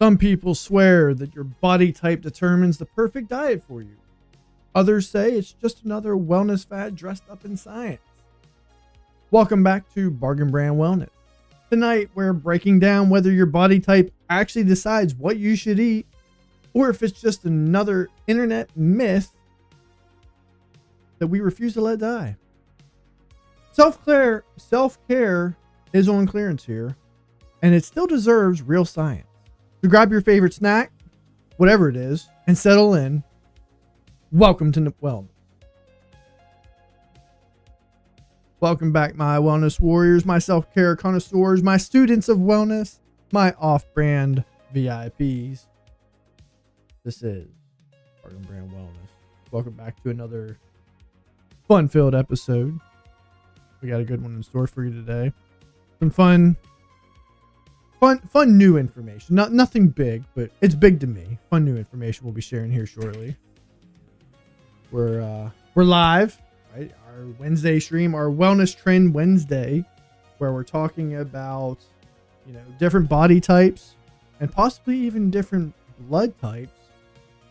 Some people swear that your body type determines the perfect diet for you. Others say it's just another wellness fad dressed up in science. Welcome back to Bargain Brand Wellness. Tonight, we're breaking down whether your body type actually decides what you should eat, or if it's just another internet myth that we refuse to let die. Self-care is on clearance here, and it still deserves real science. So grab your favorite snack, whatever it is, and settle in. Welcome to Wellness. Welcome back, my wellness warriors, my self-care connoisseurs, my students of wellness, my off-brand VIPs. This is Bargain Brand Wellness. Welcome back to another fun-filled episode. We got a good one in store for you today. Some fun new information. Nothing big, but it's big to me. Fun new information we'll be sharing here shortly. We're live, right? Our Wednesday stream, our Wellness Trend Wednesday, where we're talking about, different body types and possibly even different blood types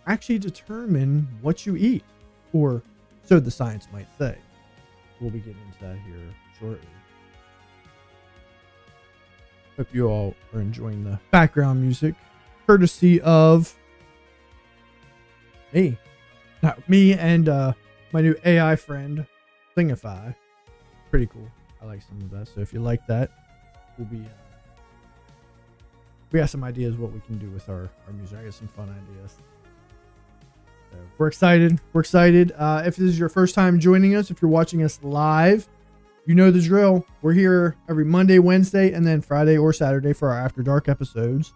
actually determine what you eat, or so the science might say. We'll be getting into that here shortly. Hope you all are enjoying the background music, courtesy of me and my new AI friend, Thingify. Pretty cool. I like some of that. So if you like that, we got some ideas what we can do with our music. I got some fun ideas. So we're excited. If this is your first time joining us, if you're watching us live, you know the drill. We're here every Monday, Wednesday, and then Friday or Saturday for our After Dark episodes.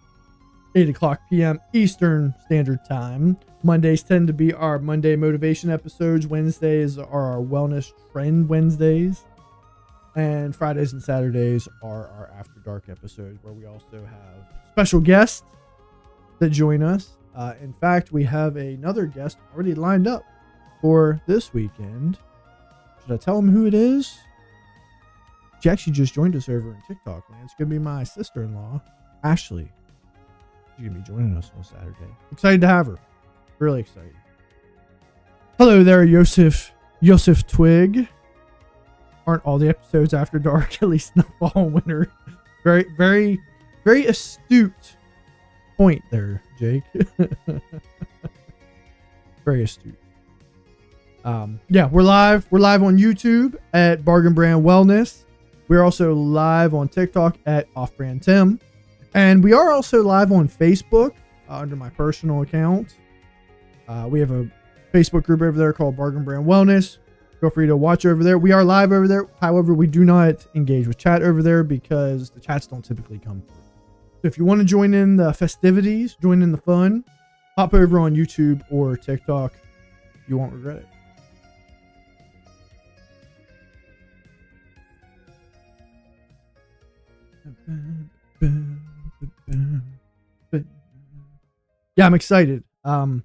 8 o'clock p.m. Eastern Standard Time. Mondays tend to be our Monday motivation episodes. Wednesdays are our Wellness Trend Wednesdays. And Fridays and Saturdays are our After Dark episodes, where we also have special guests that join us. In fact, we have another guest already lined up for this weekend. Should I tell him who it is? She actually just joined us over in TikTok, man. It's going to be my sister-in-law, Ashley. She's going to be joining us on Saturday. Excited to have her. Really excited. Hello there, Yosef Twig. Aren't all the episodes After Dark, at least in the fall and winter? Very, very, very astute point there, Jake. Very astute. We're live. We're live on YouTube at Bargain Brand Wellness. We're also live on TikTok at Off Brand Tim. And we are also live on Facebook under my personal account. We have a Facebook group over there called Bargain Brand Wellness. Feel free to watch over there. We are live over there. However, we do not engage with chat over there because the chats don't typically come through. So if you want to join in the festivities, join in the fun, hop over on YouTube or TikTok. You won't regret it. Yeah, I'm excited. I'm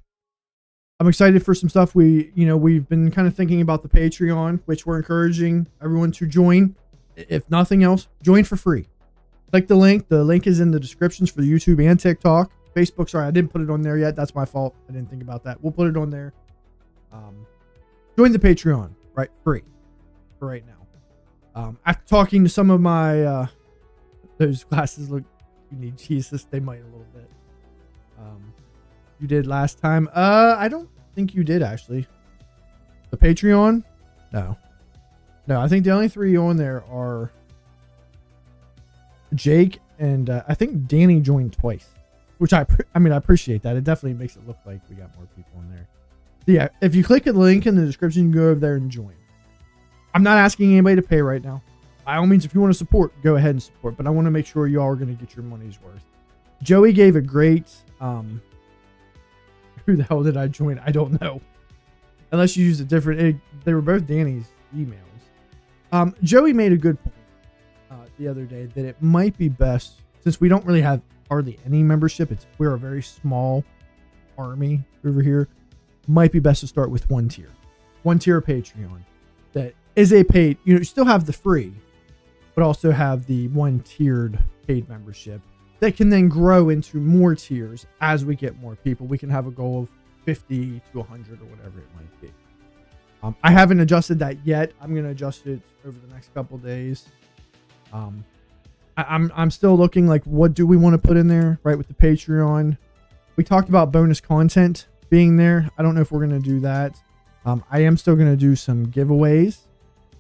excited for some stuff. We've been kind of thinking about the Patreon, which we're encouraging everyone to join. If nothing else, join for free. Click the link. The link is in the descriptions for YouTube and TikTok. Facebook, sorry, I didn't put it on there yet. That's my fault. I didn't think about that. We'll put it on there. Join the Patreon, right? Free for right now. After talking to some of my, those glasses look, you need Jesus. They might a little bit. You did last time. I don't think you did actually. The Patreon? No. I think the only three on there are Jake and I think Danny joined twice, which I appreciate that. It definitely makes it look like we got more people in there. So yeah, if you click the link in the description, you can go over there and join. I'm not asking anybody to pay right now. By all means, if you want to support, go ahead and support. But I want to make sure you all are going to get your money's worth. Joey gave a great. Who the hell did I join? I don't know. Unless you use a different. They were both Danny's emails. Joey made a good point the other day that it might be best, since we don't really have hardly any membership. We're a very small army over here. Might be best to start with one tier of Patreon that is a paid. You still have the free, but also have the one tiered paid membership that can then grow into more tiers as we get more people. We can have a goal of 50 to 100 or whatever it might be. I haven't adjusted that yet. I'm going to adjust it over the next couple days. I'm still looking like, what do we want to put in there, right, with the Patreon? We talked about bonus content being there. I don't know if we're going to do that. I am still going to do some giveaways.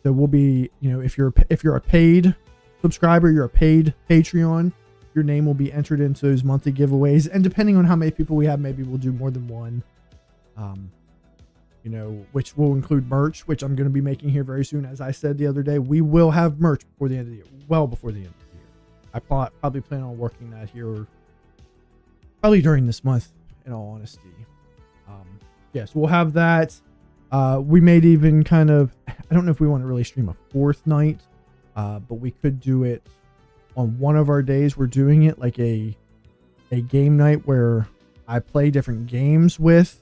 So we'll be, if you're a paid subscriber, you're a paid Patreon, your name will be entered into those monthly giveaways. And depending on how many people we have, maybe we'll do more than one. Which will include merch, which I'm going to be making here very soon. As I said the other day, we will have merch before the end of the year, well before the end of the year. I probably plan on working that here probably during this month, in all honesty. Yes, we'll have that. We made even kind of, I don't know if we want to really stream a fourth night, but we could do it on one of our days. We're doing it like a game night where I play different games with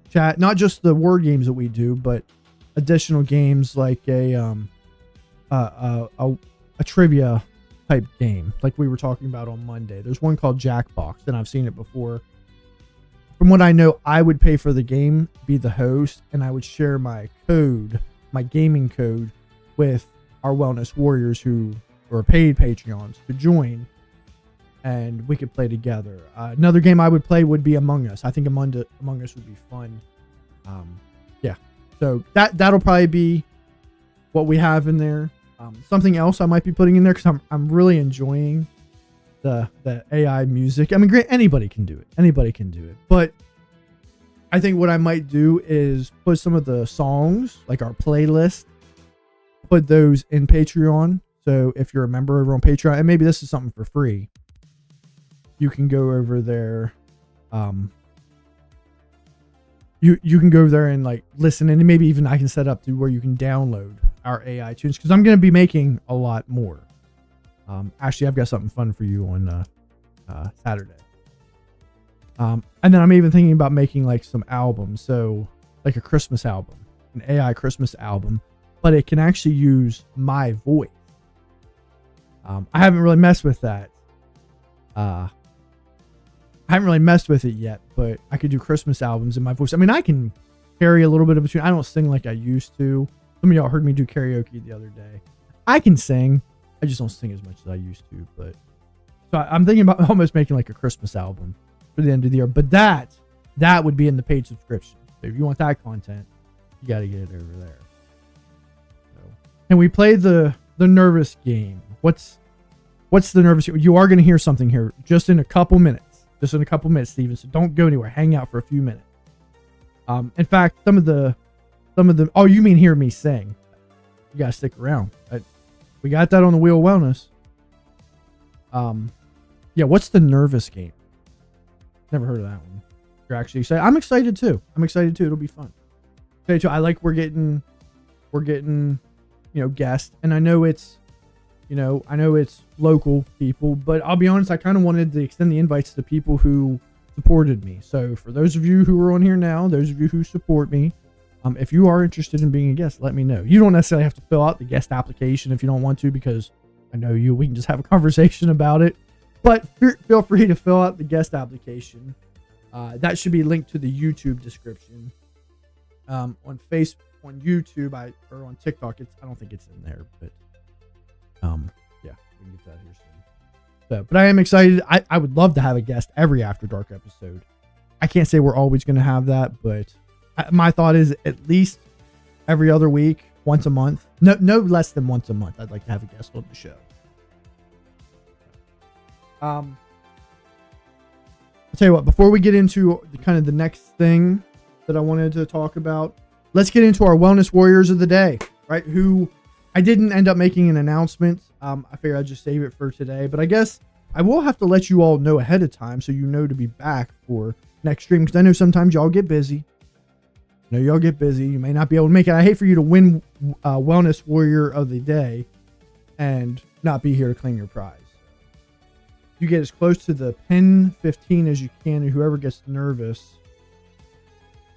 chat, not just the word games that we do, but additional games like a trivia type game, like we were talking about on Monday. There's one called Jackbox, and I've seen it before. From what I know, I would pay for the game, be the host, and I would share my code, my gaming code, with our wellness warriors who are paid Patreons to join, and we could play together. Another game I would play would be Among Us. I think Among Us would be fun. So that'll probably be what we have in there. Something else I might be putting in there, because I'm really enjoying the AI music. I mean, great, anybody can do it. But I think what I might do is put some of the songs, like our playlist, put those in Patreon. So if you're a member over on Patreon, and maybe this is something for free, you can go over there. You can go over there and like listen, and maybe even I can set up to where you can download our AI tunes, because I'm going to be making a lot more. Actually, I've got something fun for you on Saturday. And then I'm even thinking about making like some albums, so like a Christmas album, an AI Christmas album, but it can actually use my voice. I haven't really messed with that. I haven't really messed with it yet, but I could do Christmas albums in my voice. I mean, I can carry a little bit of a tune. I don't sing like I used to. Some of y'all heard me do karaoke the other day. I can sing. I just don't sing as much as I used to. But so I'm thinking about almost making like a Christmas album for the end of the year. But that would be in the paid subscription. So if you want that content, you got to get it over there. So, and we play the nervous game. What's the nervous game? You are going to hear something here just in a couple minutes. Steven. So don't go anywhere. Hang out for a few minutes. In fact, some of the. Oh, you mean hear me sing? You gotta stick around. We got that on the Wheel of Wellness. Yeah. What's the nervous game? Never heard of that one. You're actually excited. I'm excited too. It'll be fun. Okay, too. I like we're getting, guests, and I know it's local people, but I'll be honest, I kind of wanted to extend the invites to people who supported me. So for those of you who are on here now, those of you who support me, if you are interested in being a guest, let me know. You don't necessarily have to fill out the guest application if you don't want to, because I know you. We can just have a conversation about it. But feel free to fill out the guest application. That should be linked to the YouTube description. On YouTube, or on TikTok, I don't think it's in there, but yeah, we can get that here soon. So, but I am excited. I would love to have a guest every After Dark episode. I can't say we're always going to have that, but my thought is at least every other week, once a month. No less than once a month. I'd like to have a guest on the show. I'll tell you what, before we get into the next thing that I wanted to talk about, let's get into our Wellness Warriors of the Day, right? Who I didn't end up making an announcement. I figured I'd just save it for today, but I guess I will have to let you all know ahead of time so you know to be back for next stream, because I know sometimes y'all get busy. You may not be able to make it. I hate for you to win Wellness Warrior of the Day and not be here to claim your prize. You get as close to the pin 15 as you can, and whoever gets nervous.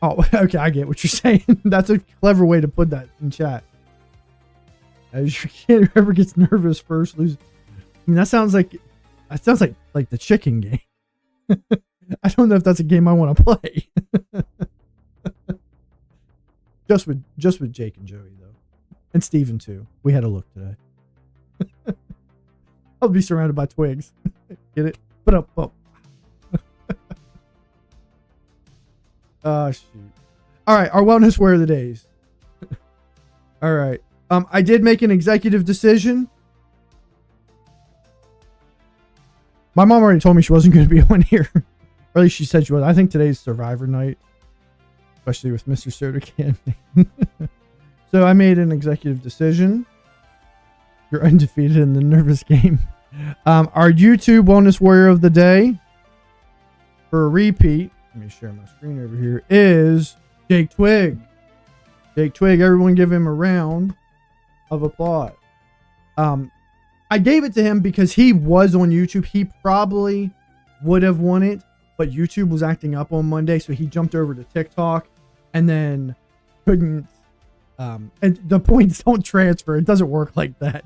Oh, okay, I get what you're saying. That's a clever way to put that in chat. As you can, whoever gets nervous first loses. I mean, that sounds like That sounds like the chicken game. I don't know if that's a game I want to play. just with Jake and Joey though, and Steven too. We had a look today. I'll be surrounded by twigs. Get it? But up. Oh shoot! All right, our wellness word of the days. All right. I did make an executive decision. My mom already told me she wasn't going to be on here. Or at least she said she was. I think today's Survivor night, especially with Mr. Soda Can. So I made an executive decision. You're undefeated in the nervous game. Our YouTube Wellness Warrior of the Day, for a repeat, let me share my screen over here, is Jake Twig. Jake Twig, everyone give him a round of applause. I gave it to him because he was on YouTube. He probably would have won it, but YouTube was acting up on Monday, so he jumped over to TikTok and then couldn't. And the points don't transfer. It doesn't work like that.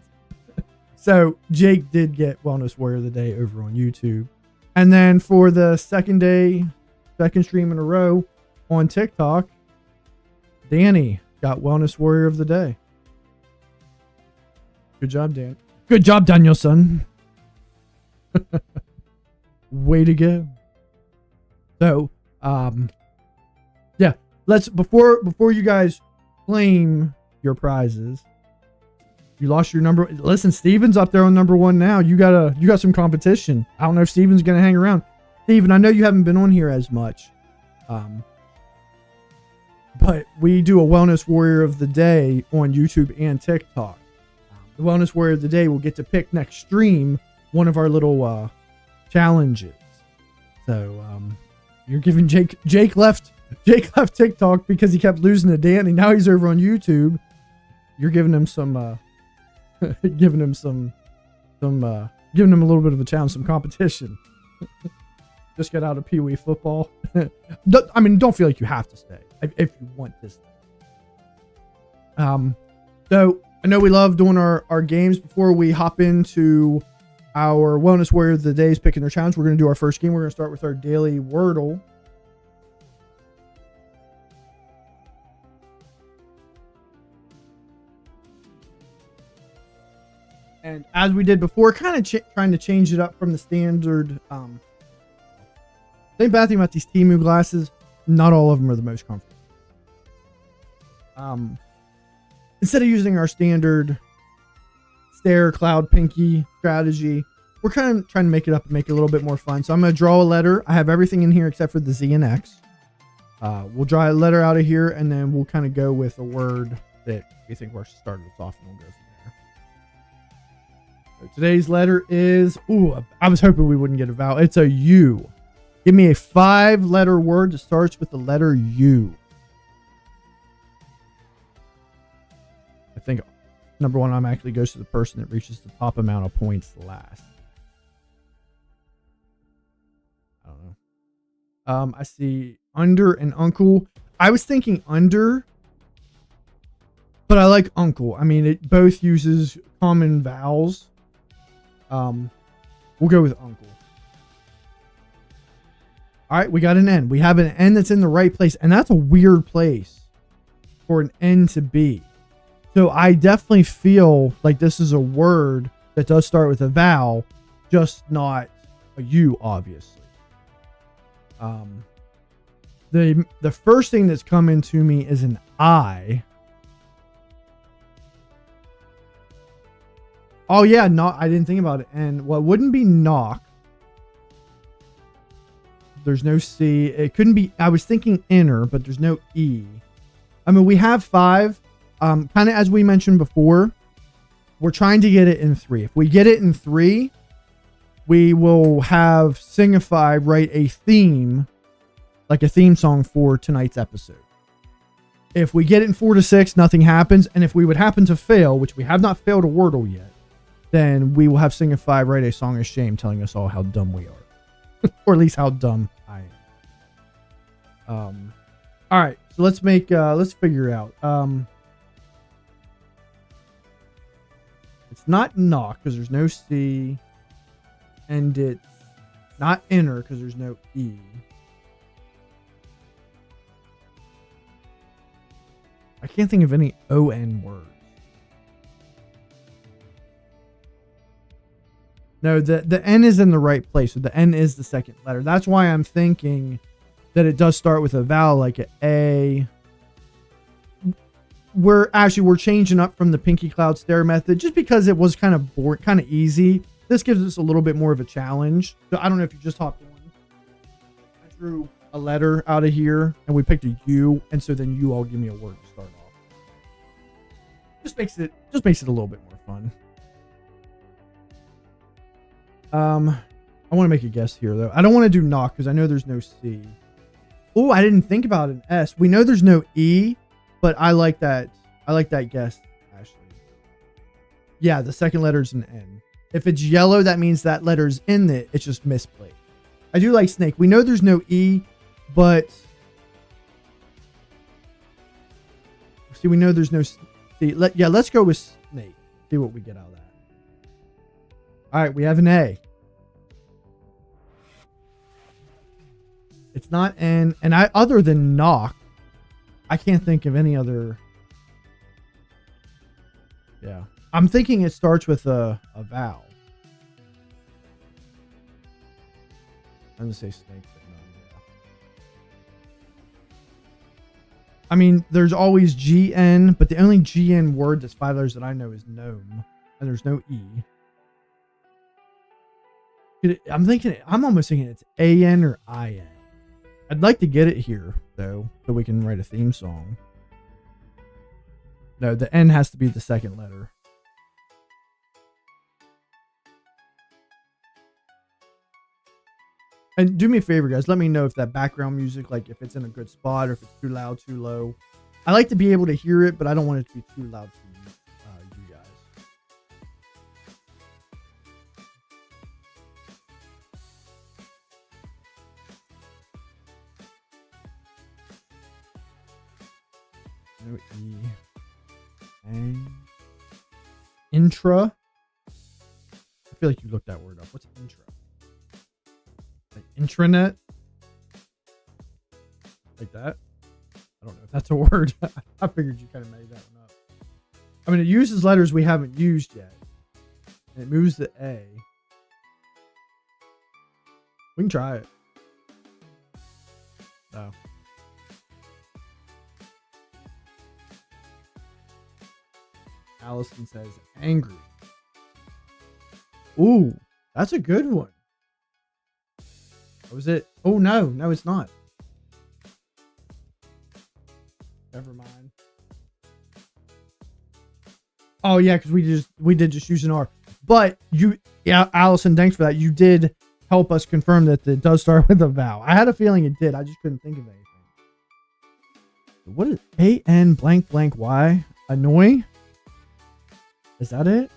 So Jake did get Wellness Warrior of the Day over on YouTube. And then for the second stream in a row on TikTok, Danny got Wellness Warrior of the Day. Good job, Dan. Good job, Danielson. Way to go. So, yeah, let's before you guys claim your prizes. You lost your number. Listen, Steven's up there on number 1 now. You got some competition. I don't know if Steven's gonna hang around. Steven, I know you haven't been on here as much. But we do a Wellness Warrior of the Day on YouTube and TikTok. The Wellness Warrior of the Day will get to pick next stream one of our little challenges. So you're giving Jake left TikTok because he kept losing to Danny. Now he's over on YouTube. You're giving him some giving him a little bit of a challenge, some competition. Just get out of Pee Wee football. I mean, don't feel like you have to stay if you want this. So I know we love doing our games. Before we hop into our Wellness Warrior of the Day's picking their challenge, we're going to do our first game. We're going to start with our daily Wordle. And as we did before, kind of trying to change it up from the standard. Same bad thing about these Temu glasses. Not all of them are the most comfortable. Instead of using our standard stare, cloud, pinky strategy, we're kind of trying to make it up and make it a little bit more fun. So I'm going to draw a letter. I have everything in here except for the Z and X. We'll draw a letter out of here, and then we'll kind of go with a word that we think works to start us off, and we'll go from there. So today's letter is, I was hoping we wouldn't get a vowel. It's a U. Give me a 5-letter word that starts with the letter U. I think number 1 automatically goes to the person that reaches the top amount of points last. I don't know. I see under and uncle. I was thinking under, but I like uncle. I mean, it both uses common vowels. We'll go with uncle. All right, we got an N. We have an N that's in the right place, and that's a weird place for an N to be. So I definitely feel like this is a word that does start with a vowel, just not a U, obviously. The first thing that's coming to me is an I. Oh yeah, I didn't think about it. And well, it wouldn't be knock. There's no C. It couldn't be. I was thinking inner, but there's no E. I mean, we have 5. Kind of as we mentioned before, we're trying to get it in 3. If we get it in 3, we will have Singify write a theme, like a theme song for tonight's episode. If we get it in 4 to 6, nothing happens. And if we would happen to fail, which we have not failed a Wordle yet, then we will have Singify write a song of shame telling us all how dumb we are. Or at least how dumb I am. All right, so let's figure it out. It's not knock because there's no C. and it's not inner because there's no E. I can't think of any ON words. No, the N is in the right place. So the N is the second letter. That's why I'm thinking that it does start with a vowel like an A. We're changing up from the Pinky Cloud Stare method just because it was kind of boring, kind of easy. This gives us a little bit more of a challenge. So I don't know if you just hopped on. I drew a letter out of here and we picked a U, and so then you all give me a word to start off. Just makes it a little bit more fun. I want to make a guess here though. I don't want to do knock because I know there's no C. Oh, I didn't think about an S. We know there's no E, but I like that. I like that guess, Ashley. Yeah, the second letter's an N. If it's yellow, that means that letter's in it. It's just misplaced. I do like snake. We know there's no E, but see, we know there's no C. Let's go with snake. See what we get out of that. All right, we have an A. It's not N, and other than knock, I can't think of any other. Yeah, I'm thinking it starts with a vowel. I'm gonna say snake, but no, yeah. I mean, there's always GN, but the only GN word that's 5 letters that I know is gnome, and there's no E. I'm almost thinking it's AN or IN. I'd like to get it here, though, so we can write a theme song. No, the N has to be the second letter. And do me a favor, guys. Let me know if that background music, like if it's in a good spot or if it's too loud, too low. I like to be able to hear it, but I don't want it to be too loud for you guys. No E. And intra. I feel like you looked that word up. What's intra? Like intranet? Like that? I don't know if that's a word. I figured you kind of made that one up. I mean, it uses letters we haven't used yet. And it moves the A. We can try it. Oh. Allison says angry. Ooh, that's a good one. Was it? Oh no, it's not. Never mind. Oh yeah, because we did just use an R. But yeah, Allison, thanks for that. You did help us confirm that it does start with a vowel. I had a feeling it did. I just couldn't think of anything. What is AN blank blank Y? Annoy? Is that it?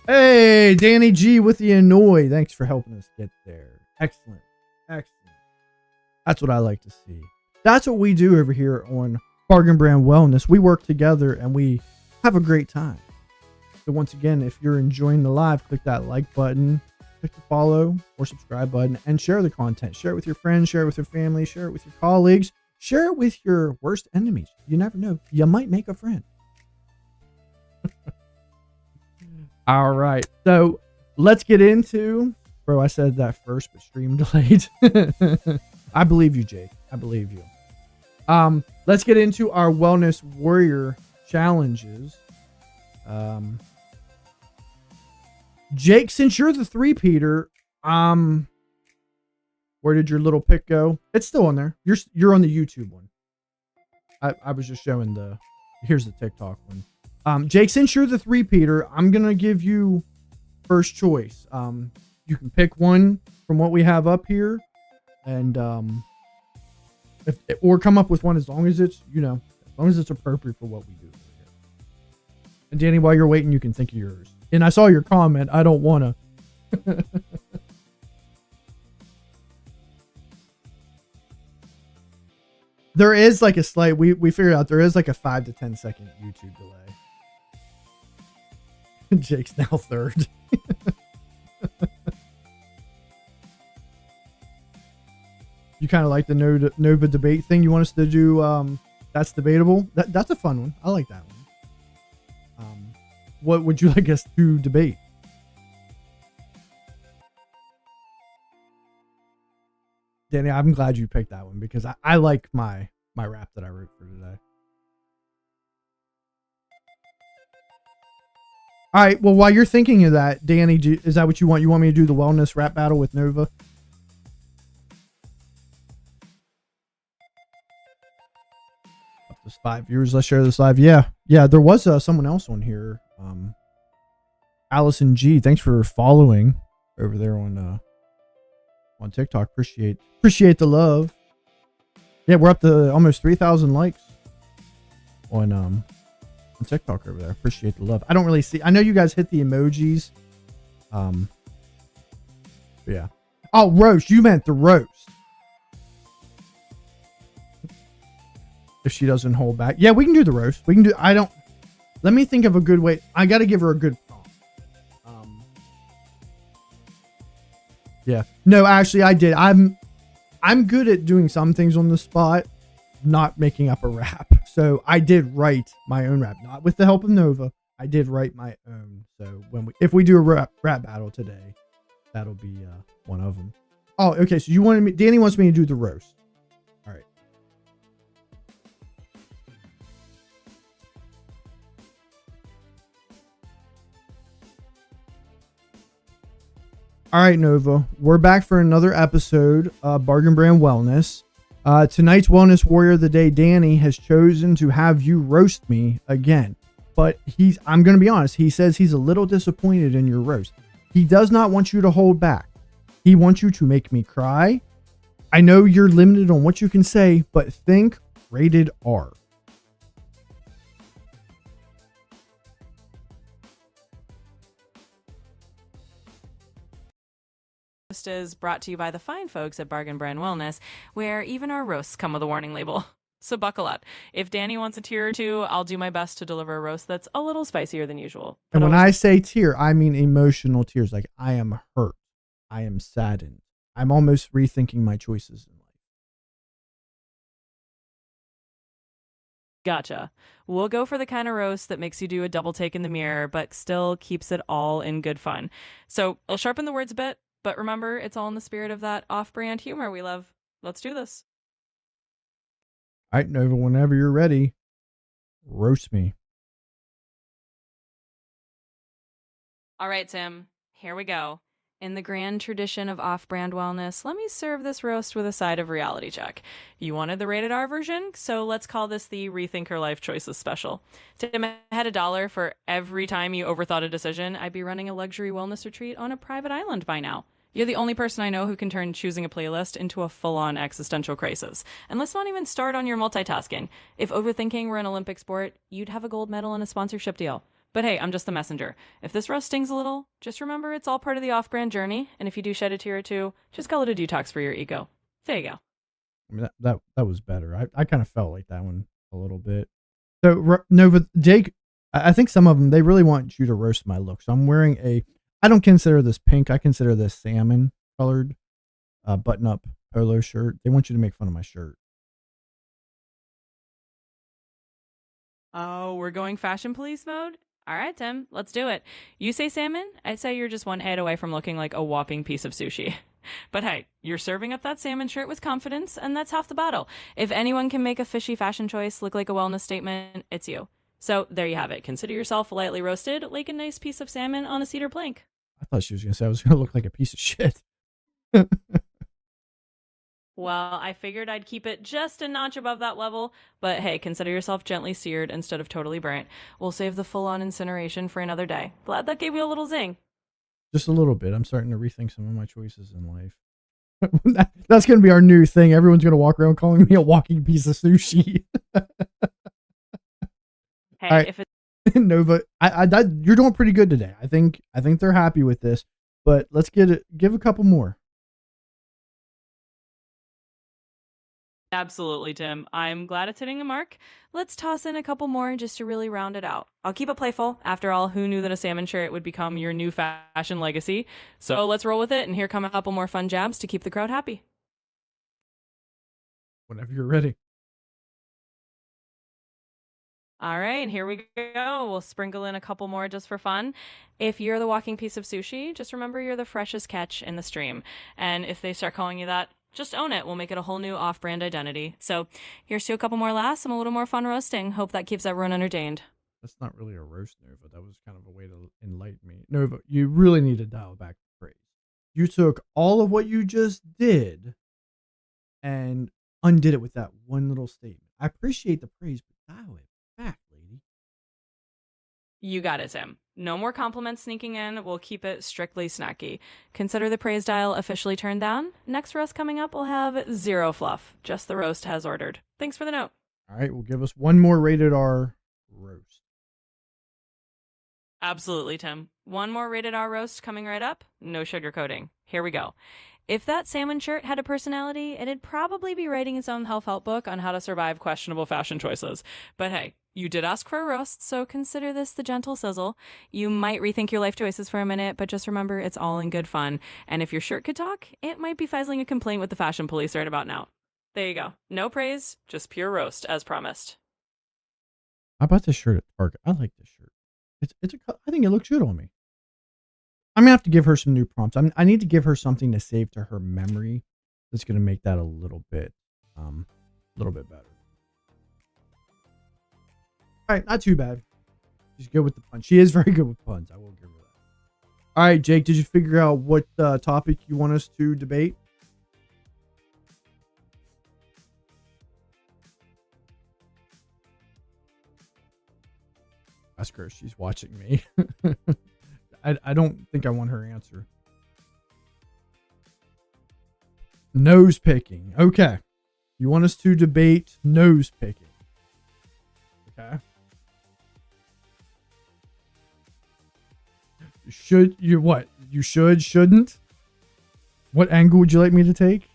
Hey, Danny G with the annoy. Thanks for helping us get there. Excellent. That's what I like to see. That's what we do over here on Bargain Brand Wellness. We work together and we have a great time. So once again, if you're enjoying the live, click that like button, click the follow or subscribe button, and share the content. Share it with your friends, share it with your family, share it with your colleagues, share it with your worst enemies. You never know. You might make a friend. All right. So let's get into, bro, I said that first, but stream delayed. I believe you, Jake. I believe you. Let's get into our Wellness Warrior challenges. Jake, since you're the three-peater, where did your little pick go? It's still on there. You're on the YouTube one. I was just showing here's the TikTok one. Jake, since you're the three-peater, I'm gonna give you first choice. You can pick one from what we have up here, and or come up with one as long as it's appropriate for what we do. And Danny, while you're waiting, you can think of yours. And I saw your comment. I don't want to. There is like a slight. We figured out there is like a 5 to 10 second YouTube delay. Jake's now third. You kind of like the Nova debate thing. You want us to do? That's debatable. That's a fun one. I like that one. What would you like us to debate? Danny, I'm glad you picked that one because I like my rap that I wrote for today. All right. Well, while you're thinking of that, Danny, is that what you want? You want me to do the wellness rap battle with Nova? Up to 5 viewers. Let's share this live. Yeah. There was someone else on here. Allison G. Thanks for following over there on TikTok. Appreciate the love. Yeah, we're up to almost 3,000 likes on TikTok over there. Appreciate the love. I don't really see. I know you guys hit the emojis. Yeah. Oh, roast. You meant the roast. If she doesn't hold back. Yeah, we can do the roast. We can do. Let me think of a good way. I got to give her a good prompt. Yeah. No, actually, I did. I'm good at doing some things on the spot, not making up a rap. So I did write my own rap, not with the help of Nova. I did write my own. So if we do a rap battle today, that'll be one of them. Oh, okay. So Danny wants me to do the roast. All right. All right, Nova. We're back for another episode of Bargain Brand Wellness. Tonight's Wellness Warrior of the Day, Danny, has chosen to have you roast me again. But I'm going to be honest, he says he's a little disappointed in your roast. He does not want you to hold back. He wants you to make me cry. I know you're limited on what you can say, but think rated R. Is brought to you by the fine folks at Bargain Brand Wellness, where even our roasts come with a warning label. So buckle up. If Danny wants a tier or two, I'll do my best to deliver a roast that's a little spicier than usual. And when I say tear, I mean emotional tears. Like I am hurt. I am saddened. I'm almost rethinking my choices in life. Gotcha. We'll go for the kind of roast that makes you do a double take in the mirror, but still keeps it all in good fun. So I'll sharpen the words a bit. But remember, it's all in the spirit of that off-brand humor we love. Let's do this. All right, Nova, whenever you're ready, roast me. All right, Tim, here we go. In the grand tradition of off-brand wellness, let me serve this roast with a side of reality check. You wanted the rated R version, so let's call this the Rethink Her Life Choices special. Tim, I had $1 for every time you overthought a decision. I'd be running a luxury wellness retreat on a private island by now. You're the only person I know who can turn choosing a playlist into a full-on existential crisis. And let's not even start on your multitasking. If overthinking were an Olympic sport, you'd have a gold medal and a sponsorship deal. But hey, I'm just the messenger. If this roast stings a little, just remember it's all part of the off-brand journey. And if you do shed a tear or two, just call it a detox for your ego. There you go. I mean, that was better. I kind of felt like that one a little bit. So Nova, Jake, I think some of them, they really want you to roast my look. So I'm wearing I don't consider this pink. I consider this salmon colored button-up polo shirt. They want you to make fun of my shirt. Oh, we're going fashion police mode? All right, Tim, let's do it. You say salmon? I'd say you're just one head away from looking like a whopping piece of sushi. But hey, you're serving up that salmon shirt with confidence, and that's half the battle. If anyone can make a fishy fashion choice look like a wellness statement, it's you. So there you have it. Consider yourself lightly roasted, like a nice piece of salmon on a cedar plank. I thought she was going to say I was going to look like a piece of shit. Well, I figured I'd keep it just a notch above that level, but hey, consider yourself gently seared instead of totally burnt. We'll save the full-on incineration for another day. Glad that gave you a little zing. Just a little bit. I'm starting to rethink some of my choices in life. That's going to be our new thing. Everyone's going to walk around calling me a walking piece of sushi. Hey, right. if it's Nova, you're doing pretty good today. I think they're happy with this, but let's give a couple more. Absolutely, Tim. I'm glad it's hitting a mark. Let's toss in a couple more just to really round it out. I'll keep it playful. After all, who knew that a salmon shirt would become your new fashion legacy? So let's roll with it, and here come a couple more fun jabs to keep the crowd happy. Whenever you're ready. All right, here we go. We'll sprinkle in a couple more just for fun. If you're the walking piece of sushi, just remember you're the freshest catch in the stream. And if they start calling you that, just own it. We'll make it a whole new off brand identity. So here's to a couple more laughs and a little more fun roasting. Hope that keeps everyone entertained. That's not really a roast, Nova. That was kind of a way to enlighten me. Nova, you really need to dial back the praise. You took all of what you just did and undid it with that one little statement. I appreciate the praise, but dial it back, lady. You got it, Tim. No more compliments sneaking in. We'll keep it strictly snacky. Consider the praise dial officially turned down. Next roast coming up will have zero fluff. Just the roast as ordered. Thanks for the note. All right, we'll give us one more rated R roast. Absolutely, Tim. One more rated R roast coming right up. No sugarcoating. Here we go. If that salmon shirt had a personality, it'd probably be writing its own self-help book on how to survive questionable fashion choices. But hey, you did ask for a roast, so consider this the gentle sizzle. You might rethink your life choices for a minute, but just remember it's all in good fun. And if your shirt could talk, it might be filing a complaint with the fashion police right about now. There you go. No praise, just pure roast, as promised. How about this shirt at Target? I like this shirt. I think it looks good on me. I'm gonna have to give her some new prompts. I need to give her something to save to her memory. That's gonna make that a little bit better. All right, not too bad. She's good with the puns. She is very good with puns. I will give her that. All right, Jake, did you figure out what topic you want us to debate? Ask her. She's watching me. I don't think I want her answer. Nose picking. Okay. You want us to debate nose picking. Okay. You shouldn't? What angle would you like me to take?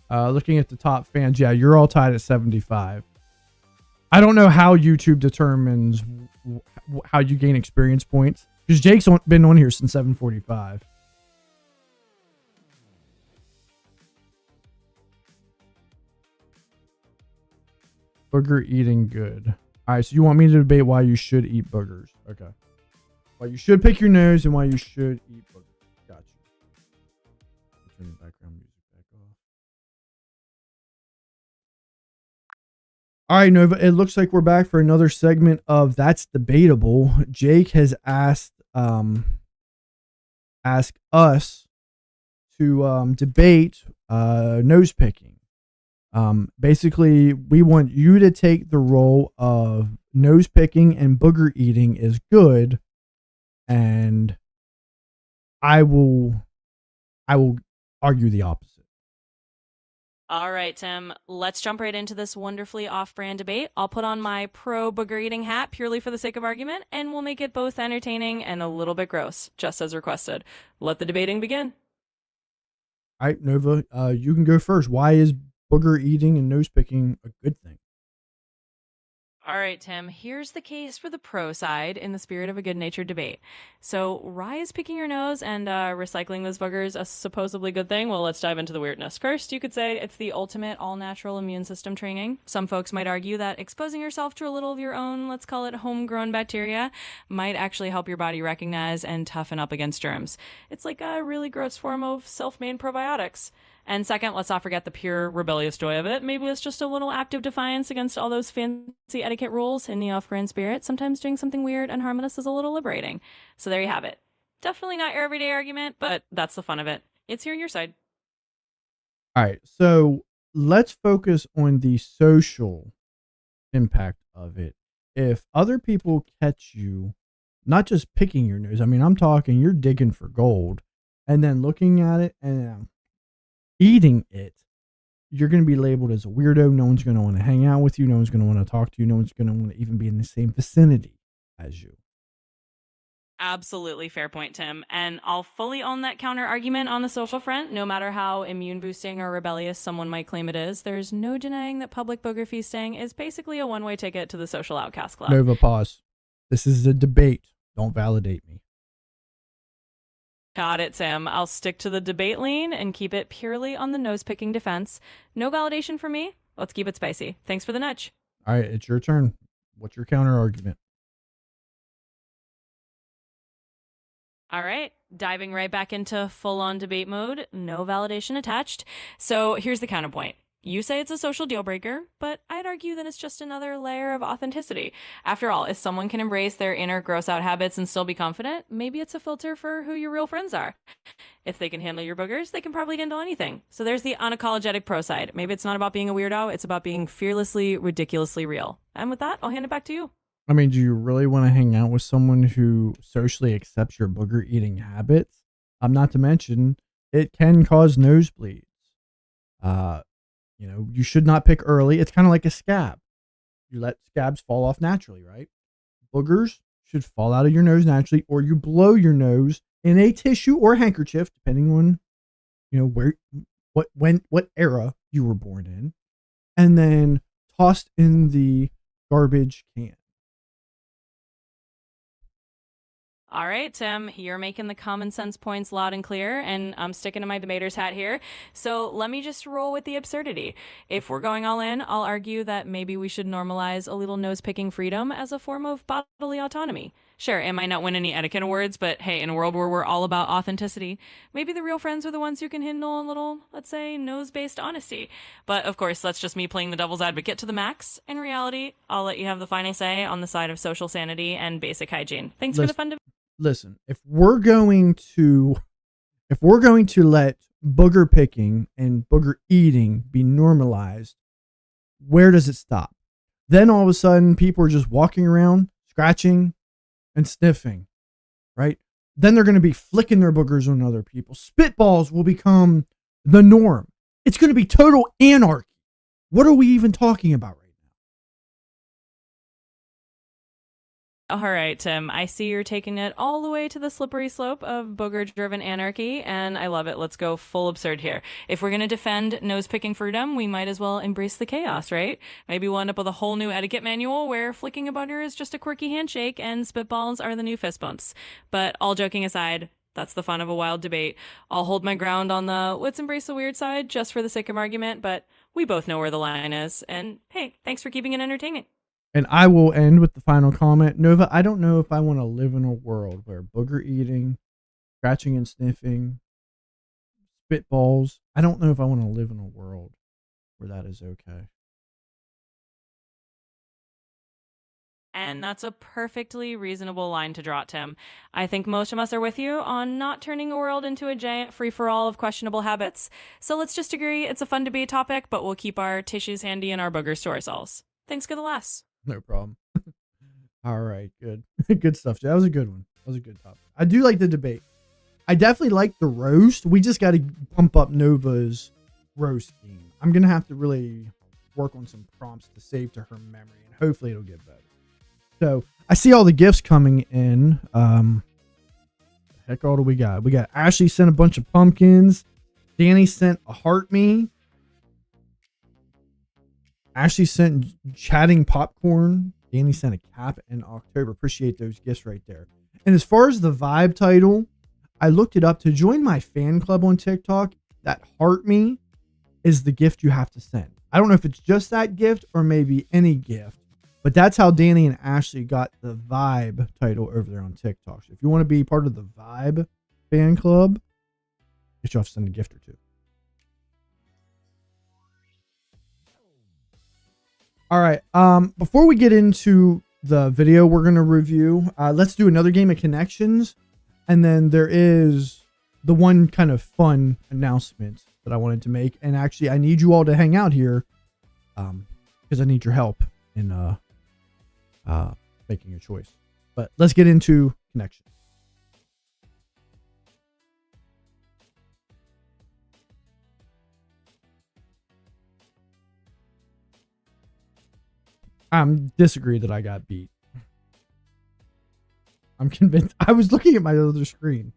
Looking at the top fans, yeah, you're all tied at 75. I don't know how YouTube determines how you gain experience points, because Jake's been on here since 7:45. Booger eating good. All right, so you want me to debate why you should eat boogers? Okay. Why you should pick your nose and why you should eat boogers. Got you. Turn the background music back off. All right, Nova, it looks like we're back for another segment of That's Debatable. Jake has asked us to debate nose picking. Basically, we want you to take the role of nose picking and booger eating is good, and I will argue the opposite. All right, Tim, let's jump right into this wonderfully off-brand debate. I'll put on my pro-booger eating hat purely for the sake of argument, and we'll make it both entertaining and a little bit gross, just as requested. Let the debating begin. All right, Nova, you can go first. Why is booger eating and nose picking a good thing? All right, Tim, here's the case for the pro side in the spirit of a good-natured debate. So, why is picking your nose and recycling those boogers a supposedly good thing? Well, let's dive into the weirdness. First, you could say it's the ultimate all-natural immune system training. Some folks might argue that exposing yourself to a little of your own, let's call it homegrown bacteria, might actually help your body recognize and toughen up against germs. It's like a really gross form of self-made probiotics. And second, let's not forget the pure rebellious joy of it. Maybe it's just a little act of defiance against all those fancy etiquette rules in the off-brand spirit. Sometimes doing something weird and harmless is a little liberating. So there you have it. Definitely not your everyday argument, but that's the fun of it. It's hearing your side. All right, so let's focus on the social impact of it. If other people catch you, not just picking your nose, I mean, I'm talking you're digging for gold and then looking at it and eating it, you're going to be labeled as a weirdo. No one's going to want to hang out with you. No one's going to want to talk to you. No one's going to want to even be in the same vicinity as you. Absolutely fair point, Tim. And I'll fully own that counter argument on the social front. No matter how immune boosting or rebellious someone might claim it is, there's no denying that public booger feasting is basically a one-way ticket to the social outcast club. Nova, pause. This is a debate. Don't validate me. Got it, Tim. I'll stick to the debate lean and keep it purely on the nose-picking defense. No validation for me. Let's keep it spicy. Thanks for the nudge. All right, it's your turn. What's your counter argument? All right, diving right back into full-on debate mode, no validation attached. So here's the counterpoint. You say it's a social deal breaker, but I'd argue that it's just another layer of authenticity. After all, if someone can embrace their inner gross out habits and still be confident, maybe it's a filter for who your real friends are. If they can handle your boogers, they can probably handle anything. So there's the unapologetic pro side. Maybe it's not about being a weirdo, it's about being fearlessly, ridiculously real. And with that, I'll hand it back to you. I mean, do you really want to hang out with someone who socially accepts your booger eating habits? Not to mention, it can cause nosebleeds. You should not pick early. It's kind of like a scab. You let scabs fall off naturally, right? Boogers should fall out of your nose naturally, or you blow your nose in a tissue or handkerchief, depending on, what era you were born in, and then tossed in the garbage can. All right, Tim, you're making the common sense points loud and clear, and I'm sticking to my debater's hat here. So let me just roll with the absurdity. If we're going all in, I'll argue that maybe we should normalize a little nose-picking freedom as a form of bodily autonomy. Sure, it might not win any etiquette awards, but hey, in a world where we're all about authenticity, maybe the real friends are the ones who can handle a little, let's say, nose-based honesty. But of course, that's just me playing the devil's advocate to the max. In reality, I'll let you have the final say on the side of social sanity and basic hygiene. Thanks for the fun debate. Listen, if we're going to let booger picking and booger eating be normalized, where does it stop? Then all of a sudden people are just walking around scratching and sniffing, right? Then they're going to be flicking their boogers on other people. Spitballs will become the norm. It's going to be total anarchy. What are we even talking about right All right, Tim, I see you're taking it all the way to the slippery slope of booger-driven anarchy, and I love it. Let's go full absurd here. If we're going to defend nose-picking freedom, we might as well embrace the chaos, right? Maybe we'll end up with a whole new etiquette manual where flicking a booger is just a quirky handshake and spitballs are the new fist bumps. But all joking aside, that's the fun of a wild debate. I'll hold my ground on the let's embrace the weird side just for the sake of argument, but we both know where the line is. And hey, thanks for keeping it entertaining. And I will end with the final comment. Nova, I don't know if I want to live in a world where booger eating, scratching and sniffing, spitballs, I don't know if I want to live in a world where that is okay. And that's a perfectly reasonable line to draw, Tim. I think most of us are with you on not turning the world into a giant free-for-all of questionable habits. So let's just agree it's a fun debate topic, but we'll keep our tissues handy and our boogers to ourselves. Thanks for the laughs. No problem. All right, good. Good stuff. That was a good one. That was a good topic. I do like the debate. I definitely like the roast. We just got to pump up Nova's roast game. I'm going to have to really work on some prompts to save to her memory, and hopefully it'll get better. So I see all the gifts coming in. Heck, all do we got? We got Ashley sent a bunch of pumpkins. Danny sent a heart me. Ashley sent chatting popcorn. Danny sent a cap in October. Appreciate those gifts right there. And as far as the vibe title, I looked it up to join my fan club on TikTok. That heart me is the gift you have to send. I don't know if it's just that gift or maybe any gift, but that's how Danny and Ashley got the vibe title over there on TikTok. So if you want to be part of the vibe fan club, you have to send a gift or two. All right. Before we get into the video we're going to review, let's do another game of connections. And then there is the one kind of fun announcement that I wanted to make. And actually, I need you all to hang out here because I need your help in making a choice. But let's get into connections. I disagree that I got beat. I'm convinced. I was looking at my other screen.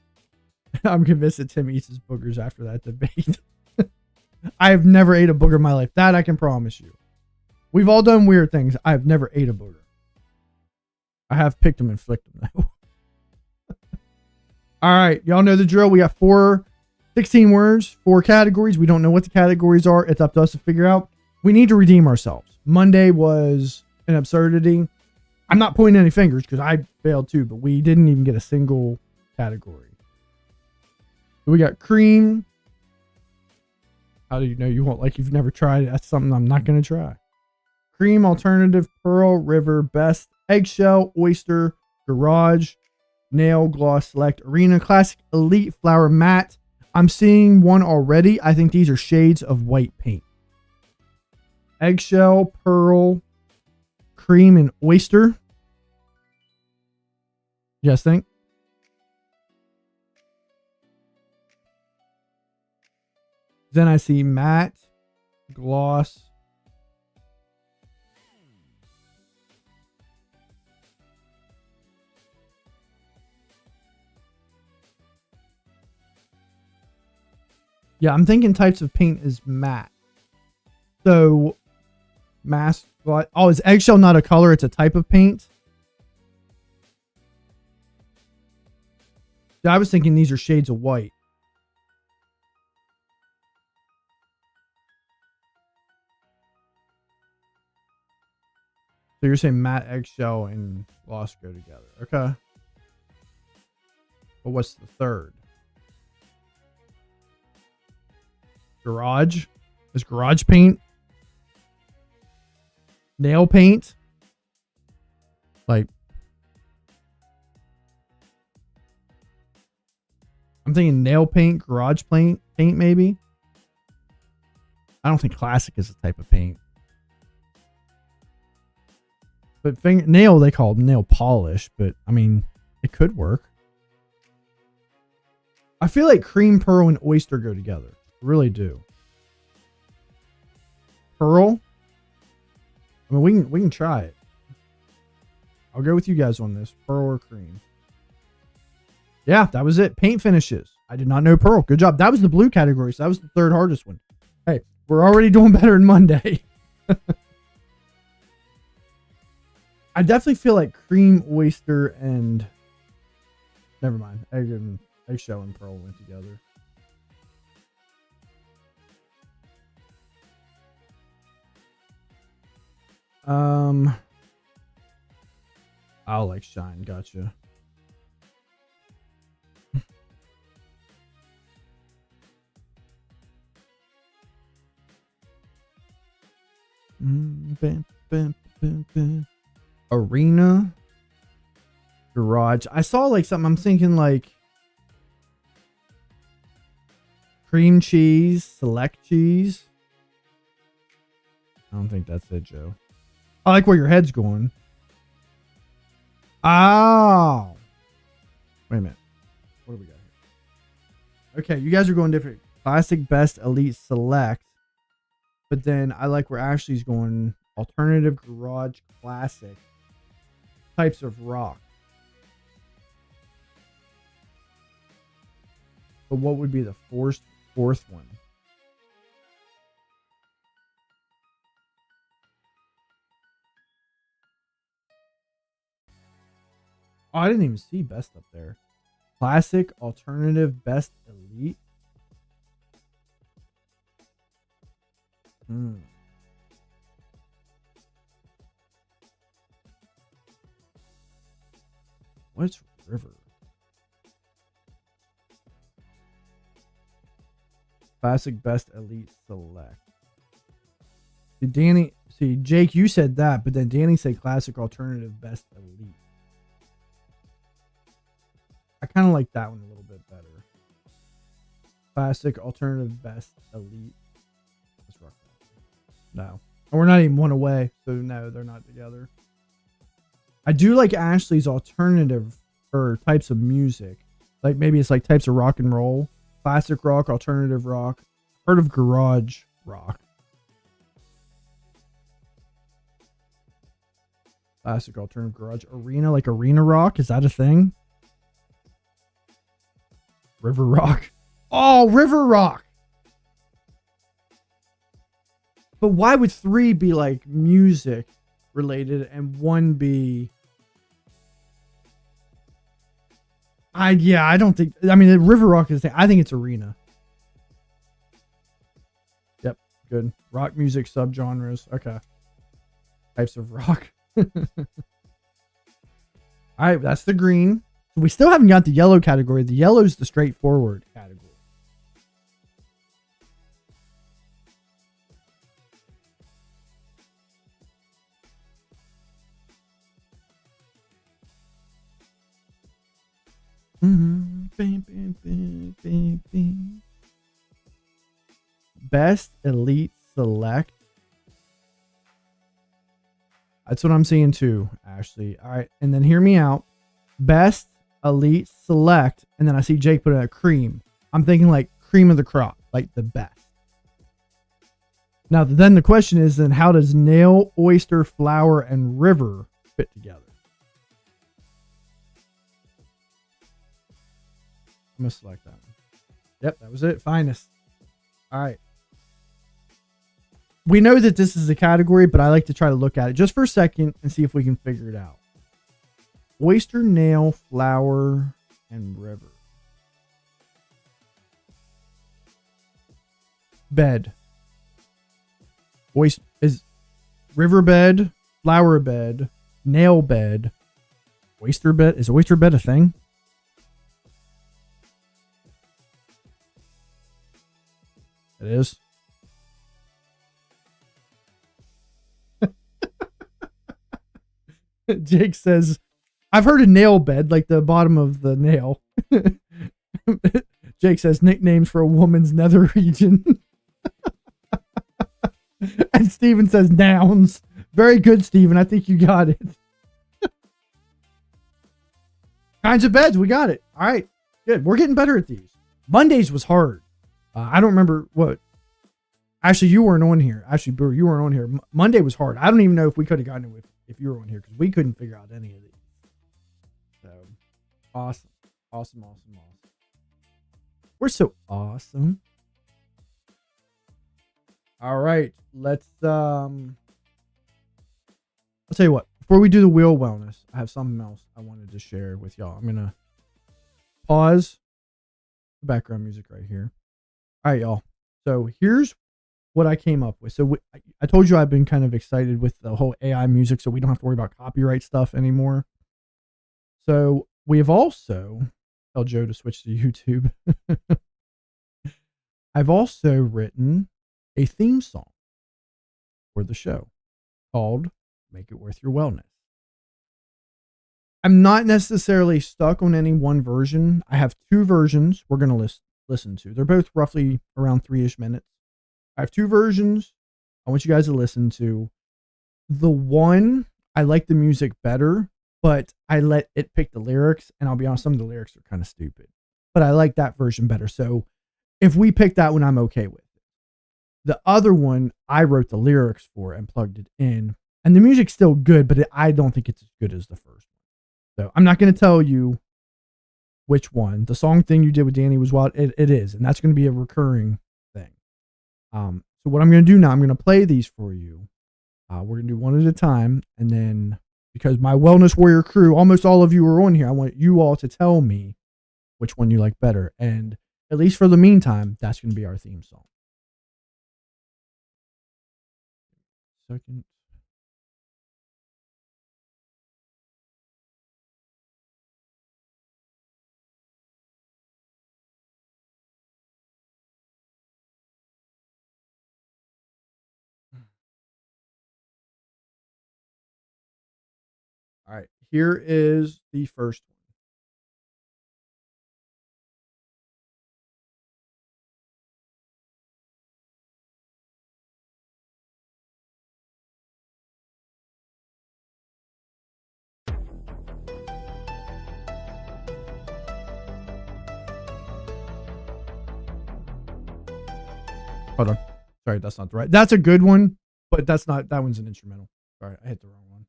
I'm convinced that Tim eats his boogers after that debate. I have never ate a booger in my life. That I can promise you. We've all done weird things. I have never ate a booger. I have picked them and flicked them though. All right. Y'all know the drill. We got 16 words, 4 categories. We don't know what the categories are. It's up to us to figure out. We need to redeem ourselves. Monday was an absurdity. I'm not pointing any fingers because I failed too, but we didn't even get a single category. So we got cream. How do you know you won't? Like you've never tried it? That's something I'm not going to try. Cream, alternative, pearl, river, best, eggshell, oyster, garage, nail, gloss, select, arena, classic, elite, flower, matte. I'm seeing one already. I think these are shades of white paint. Eggshell, pearl, cream, and oyster. You guys think? Then I see matte, gloss. Yeah, I'm thinking types of paint is matte. So, mask. Oh, is eggshell not a color? It's a type of paint? I was thinking these are shades of white. So you're saying matte, eggshell, and gloss go together. Okay. But what's the third? Garage? Is garage paint? Nail paint? Like, I'm thinking nail paint, garage paint maybe. I don't think classic is a type of paint. But nail, they call nail polish, but I mean, it could work. I feel like cream, pearl, and oyster go together. I really do. Pearl? I mean, we can try it. I'll go with you guys on this. Pearl or cream. Yeah, that was it. Paint finishes. I did not know pearl. Good job. That was the blue category, so that was the third hardest one. Hey, we're already doing better than Monday. I definitely feel like cream, oyster, and never mind. Eggshell and pearl went together. I'll like shine. Gotcha. Arena, garage. I saw like something. I'm thinking like cream cheese, select cheese. I don't think that's it, Joe. I like where your head's going. Oh. Wait a minute. What do we got here? Okay, you guys are going different. Classic, best, elite, select. But then I like where Ashley's going. Alternative, garage, classic. Types of rock. But what would be the fourth one? Oh, I didn't even see best up there. Classic, alternative, best, elite. What's river? Classic, best, elite, select. Did Danny see Jake? You said that, but then Danny said classic, alternative, best, elite. I kind of like that one a little bit better. Classic, alternative, best, elite. Let's rock that. No, and we're not even one away, so no, they're not together. I do like Ashley's alternative or types of music. Like maybe it's like types of rock and roll. Classic rock, alternative rock. Heard of garage rock. Classic alternative garage. Arena, like arena rock. Is that a thing? River rock. Oh, river rock. But why would 3 be like music related and 1 be... I don't think... I mean, the river rock is... I think it's arena. Yep, good. Rock music subgenres. Okay. Types of rock. All right, that's the green. So we still haven't got the yellow category. The yellow is the straightforward category. Best elite select. That's what I'm seeing too, Ashley. All right, and then hear me out. Best elite select, and then I see Jake put in a cream. I'm thinking like cream of the crop, like the best. Now, then the question is, then how does nail, oyster, flower, and river fit together? I'm going to select that one. Yep, that was it. Finest. All right. We know that this is a category, but I like to try to look at it just for a second and see if we can figure it out. Oyster, nail, flower, and river. Bed. Oyster is riverbed, flower bed, nail bed, oyster bed. Is oyster bed a thing? It is. Jake says, I've heard a nail bed, like the bottom of the nail. Jake says, nicknames for a woman's nether region. And Steven says, nouns. Very good, Steven. I think you got it. Kinds of beds. We got it. All right. Good. We're getting better at these. Mondays was hard. I don't remember what. Actually, you weren't on here. Actually, Brewer, you weren't on here. Monday was hard. I don't even know if we could have gotten it if you were on here because we couldn't figure out any of these. So, awesome. Awesome, awesome, awesome. We're so awesome. All right. I'll tell you what. Before we do the wheel wellness, I have something else I wanted to share with y'all. I'm going to pause the background music right here. All right, y'all. So here's what I came up with. So I told you I've been kind of excited with the whole AI music, so we don't have to worry about copyright stuff anymore. So we have also, tell Joe to switch to YouTube. I've also written a theme song for the show called Make It Worth Your Wellness. I'm not necessarily stuck on any one version. I have 2 versions we're going to listen to. They're both roughly around 3-ish minutes. I have 2 versions I want you guys to listen to. The one, I like the music better, but I let it pick the lyrics, and I'll be honest, some of the lyrics are kind of stupid. But I like that version better. So if we pick that one, I'm okay with it. The other one, I wrote the lyrics for and plugged it in. And the music's still good, but I don't think it's as good as the first one. So I'm not going to tell you which one. The song thing you did with Danny was wild. It is, and that's going to be a recurring thing. So what I'm going to do now, I'm going to play these for you. We're going to do one at a time, and then because my Wellness Warrior crew, almost all of you are on here, I want you all to tell me which one you like better. And at least for the meantime, that's going to be our theme song. Second. All right, here is the first one. Hold on. Sorry, that's not the right. That's a good one, but that's not, that one's an instrumental. Sorry, I hit the wrong one.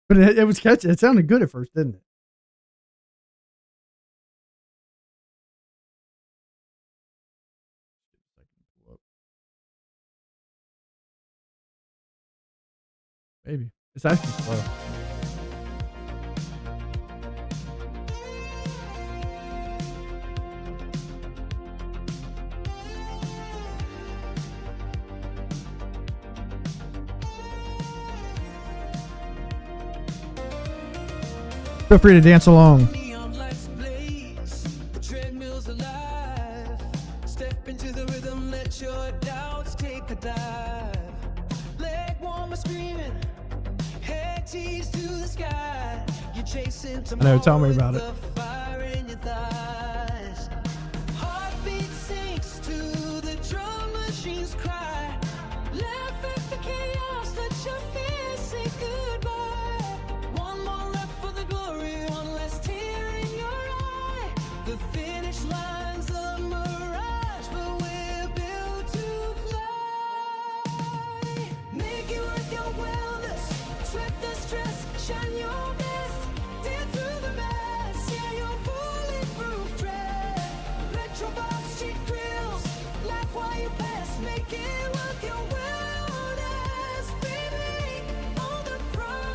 But it was catchy. It sounded good at first, didn't it? Maybe. It's actually slow. Feel free to dance along. Step into the rhythm, let your doubts take a dive. Leg warmer screaming, head teased to the sky. You're chasing tomorrow. I know, tell me about it. Fire in your thighs. Heartbeat sinks to the drum machine's cry. Laugh at the chaos, let your fears say goodbye. One more rep for the glory, one less tear in your eye. The finish line's a mirage, but we're built to fly. Make it worth your wellness, sweat the stress, shine your best. Tear through the mess, yeah, your bulletproof dress. Retro vibes, cheap grills, laugh while you pass. Make it worth your wellness, baby, all the progress.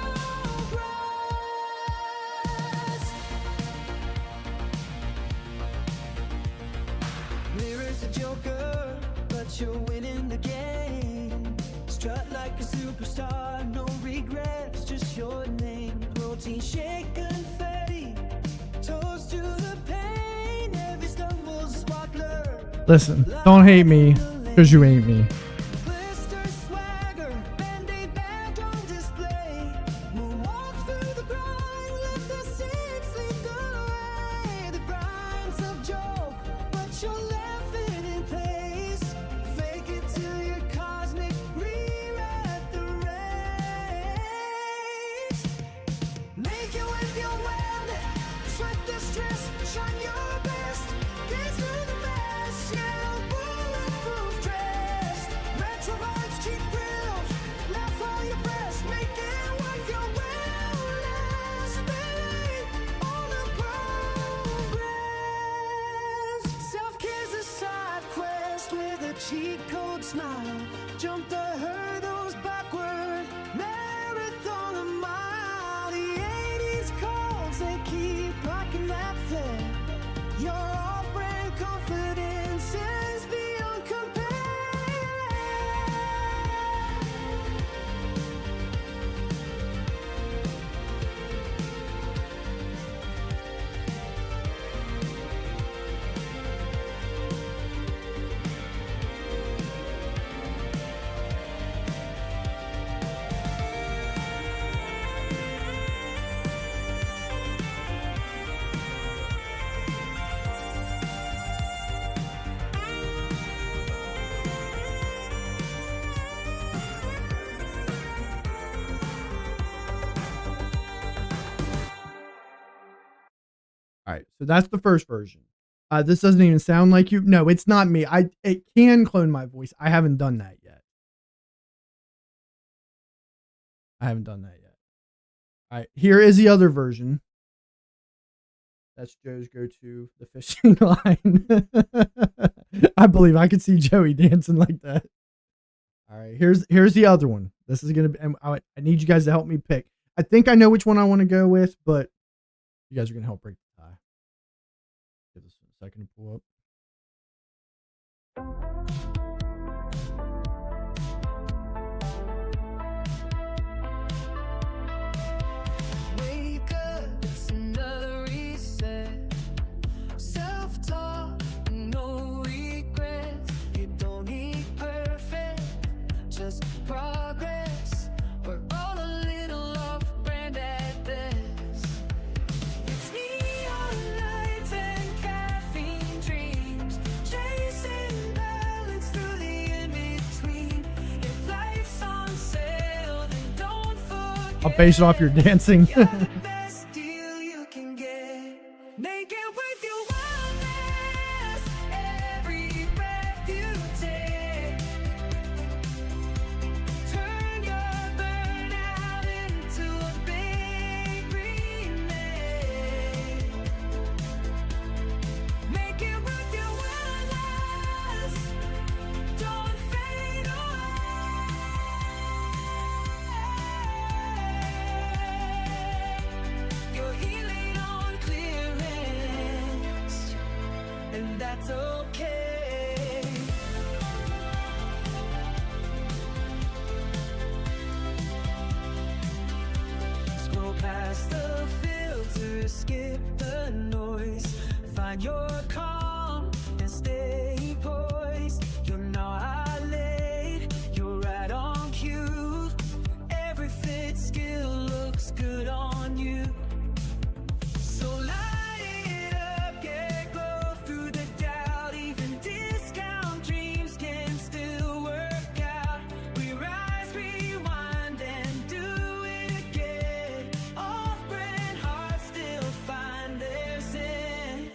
Mirror's a joker, but you're winning the game. Strut like a superstar, no regrets, just your name. Protein shake confetti, toast to the pain. Every stumble's a sparkler. Listen, don't hate me, because you ain't me. Blister swagger, Band-Aid bag on display. Moonwalk through the grind, let the six lead the way. The grind's a joke, but you're laughing in place. Fake it till you're cosmic, rewrite the race. Make it with your wellness, sweat the stress, shine your best. Get through the mess, yeah, bulletproof dress. Retro vibes, cheap grills, laugh while you press. Make it worth your wellness, baby, all the progress. Self-care's a side quest with a cheat code smile. Jump the hurdles backward, marathon a mile. The 80s codes, they keep rocking that flare. Your off-brand confidence is beyond compare. All right, so that's the first version. This doesn't even sound like you. No, it's not me. It can clone my voice. I haven't done that yet. All right, here is the other version. That's Joe's go-to, the fishing line. I believe I could see Joey dancing like that. All right, here's the other one. This is gonna be. I need you guys to help me pick. I think I know which one I want to go with, but you guys are gonna help break the tie. Give this a second to pull up. Wake up, it's another reset. Self-talk, no regrets. You don't need perfect, just progress. We're all a little off-brand at this. It's neon lights and caffeine dreams, chasing balance through the in-between. If life's on sale, then don't forget. I'll base it off your dancing. You're the best deal you can get. Make it with your wellness, every breath you take. Turn your burnout into a big and that's okay. Scroll past the filter, skip the noise, find your calm and stay poised. You're not late, you're right on cue. Every fit skill looks good on you. So light it up, get glow through the doubt. Even discount dreams can still work out. We rise, rewind, and do it again. Off-brand hearts still find their zen.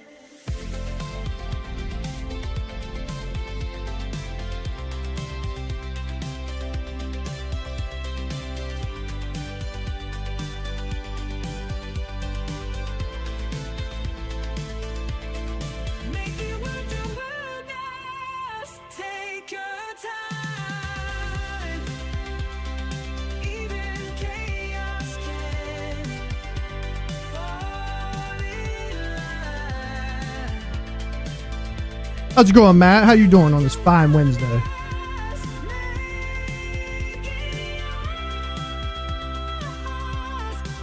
Make it worth your wellness. Take your time. Even chaos can fall in line. How's it going, Matt? How you doing on this fine Wednesday?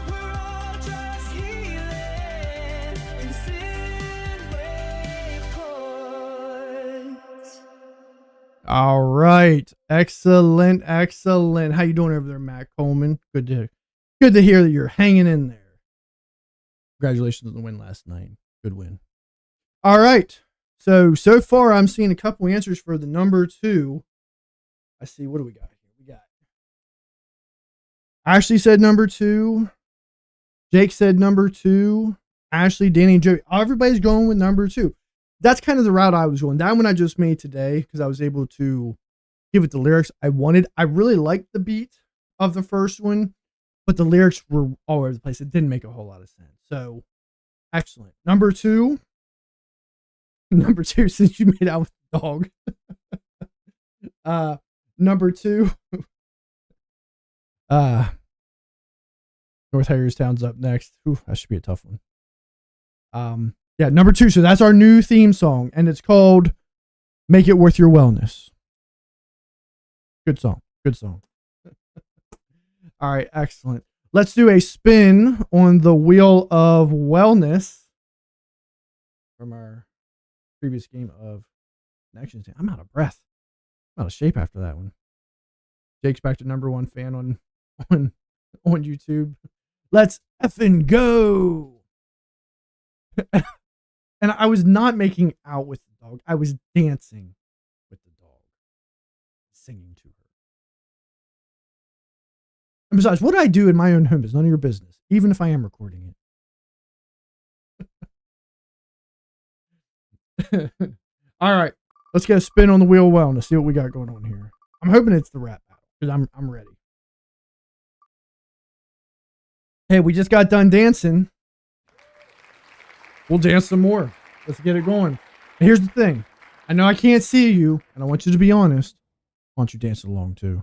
We're all just healing in synth-wave chords. All right. Excellent. Excellent. How you doing over there, Matt Coleman? Good to hear that you're hanging in there. Congratulations on the win last night. Good win. All right. So far I'm seeing a couple answers for the number 2. I see. What do we got here? We got Ashley said number 2. Jake said number 2. Ashley, Danny, and Joey. Everybody's going with number 2. That's kind of the route I was going. That one I just made today because I was able to give it the lyrics I wanted. I really liked the beat of the first one, but the lyrics were all over the place. It didn't make a whole lot of sense. So excellent. Number 2, since you made out with the dog. Number 2, North Hagerstown's up next. Ooh, that should be a tough one. Yeah, number 2. So that's our new theme song, and it's called "Make It Worth Your Wellness." Good song. Good song. All right, excellent. Let's do a spin on the wheel of wellness from our previous game of connections. I'm out of breath. I'm out of shape after that one. Jake's back to number 1 fan on YouTube. Let's effing go. And I was not making out with the dog. I was dancing with the dog, singing to her. And besides, what I do in my own home is none of your business, even if I am recording it. All right, let's get a spin on the wheel of wellness. See what we got going on here. I'm hoping it's the rap battle because I'm ready. Hey, we just got done dancing. We'll dance some more. Let's get it going. And here's the thing. I know I can't see you, and I want you to be honest. Why don't you dance along too?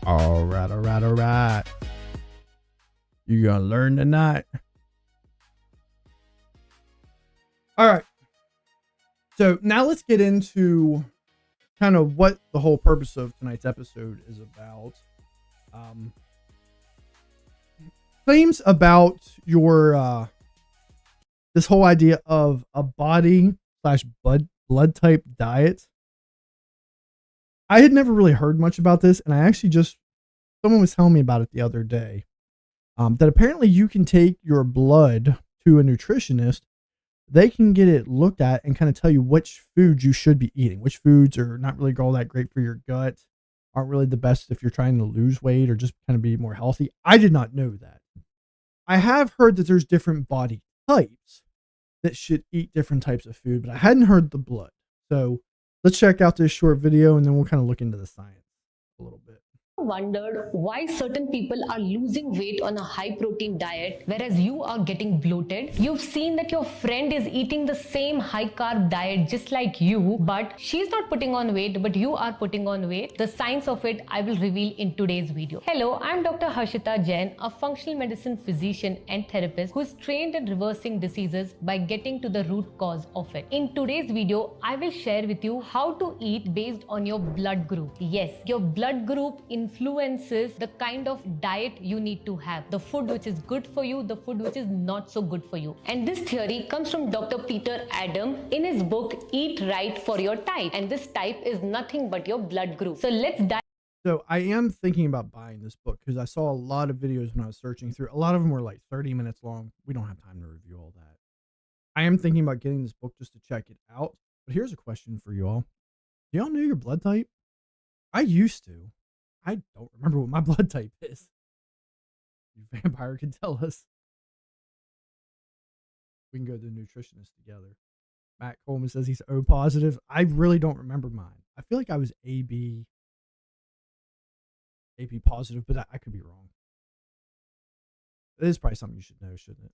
All right. You're going to learn tonight. All right. So now let's get into kind of what the whole purpose of tonight's episode is about. Claims about your, this whole idea of a body / blood type diet. I had never really heard much about this, and I actually someone was telling me about it the other day. That apparently you can take your blood to a nutritionist they can get it looked at and kind of tell you which foods you should be eating, which foods are not really all that great for your gut, aren't really the best if you're trying to lose weight or just kind of be more healthy. I did not know that. I have heard that there's different body types that should eat different types of food, but I hadn't heard the blood. So let's check out this short video and then we'll kind of look into the science a little bit. Wondered why certain people are losing weight on a high protein diet whereas you are getting bloated? You've seen that your friend is eating the same high carb diet just like you, but she's not putting on weight, but you are putting on weight. The science of it I will reveal in today's video. Hello, I'm Dr. Harshita Jain, a functional medicine physician and therapist who is trained in reversing diseases by getting to the root cause of it. In today's video, I will share with you how to eat based on your blood group. Yes, your blood group influences the kind of diet you need to have, the food which is good for you, the food which is not so good for you. And this theory comes from Dr. Peter Adam in his book Eat Right for Your Type, and this type is nothing but your blood group. So let's dive. So I am thinking about buying this book because I saw a lot of videos when I was searching through. A lot of them were like 30 minutes long. We don't have time to review all that. I am thinking about getting this book just to check it out. But here's a question for you all. Do y'all know your blood type? I used to. I don't remember what my blood type is. Your vampire can tell us. We can go to the nutritionist together. Matt Coleman says he's O positive. I really don't remember mine. I feel like I was AB positive, but I could be wrong. It is probably something you should know, shouldn't it?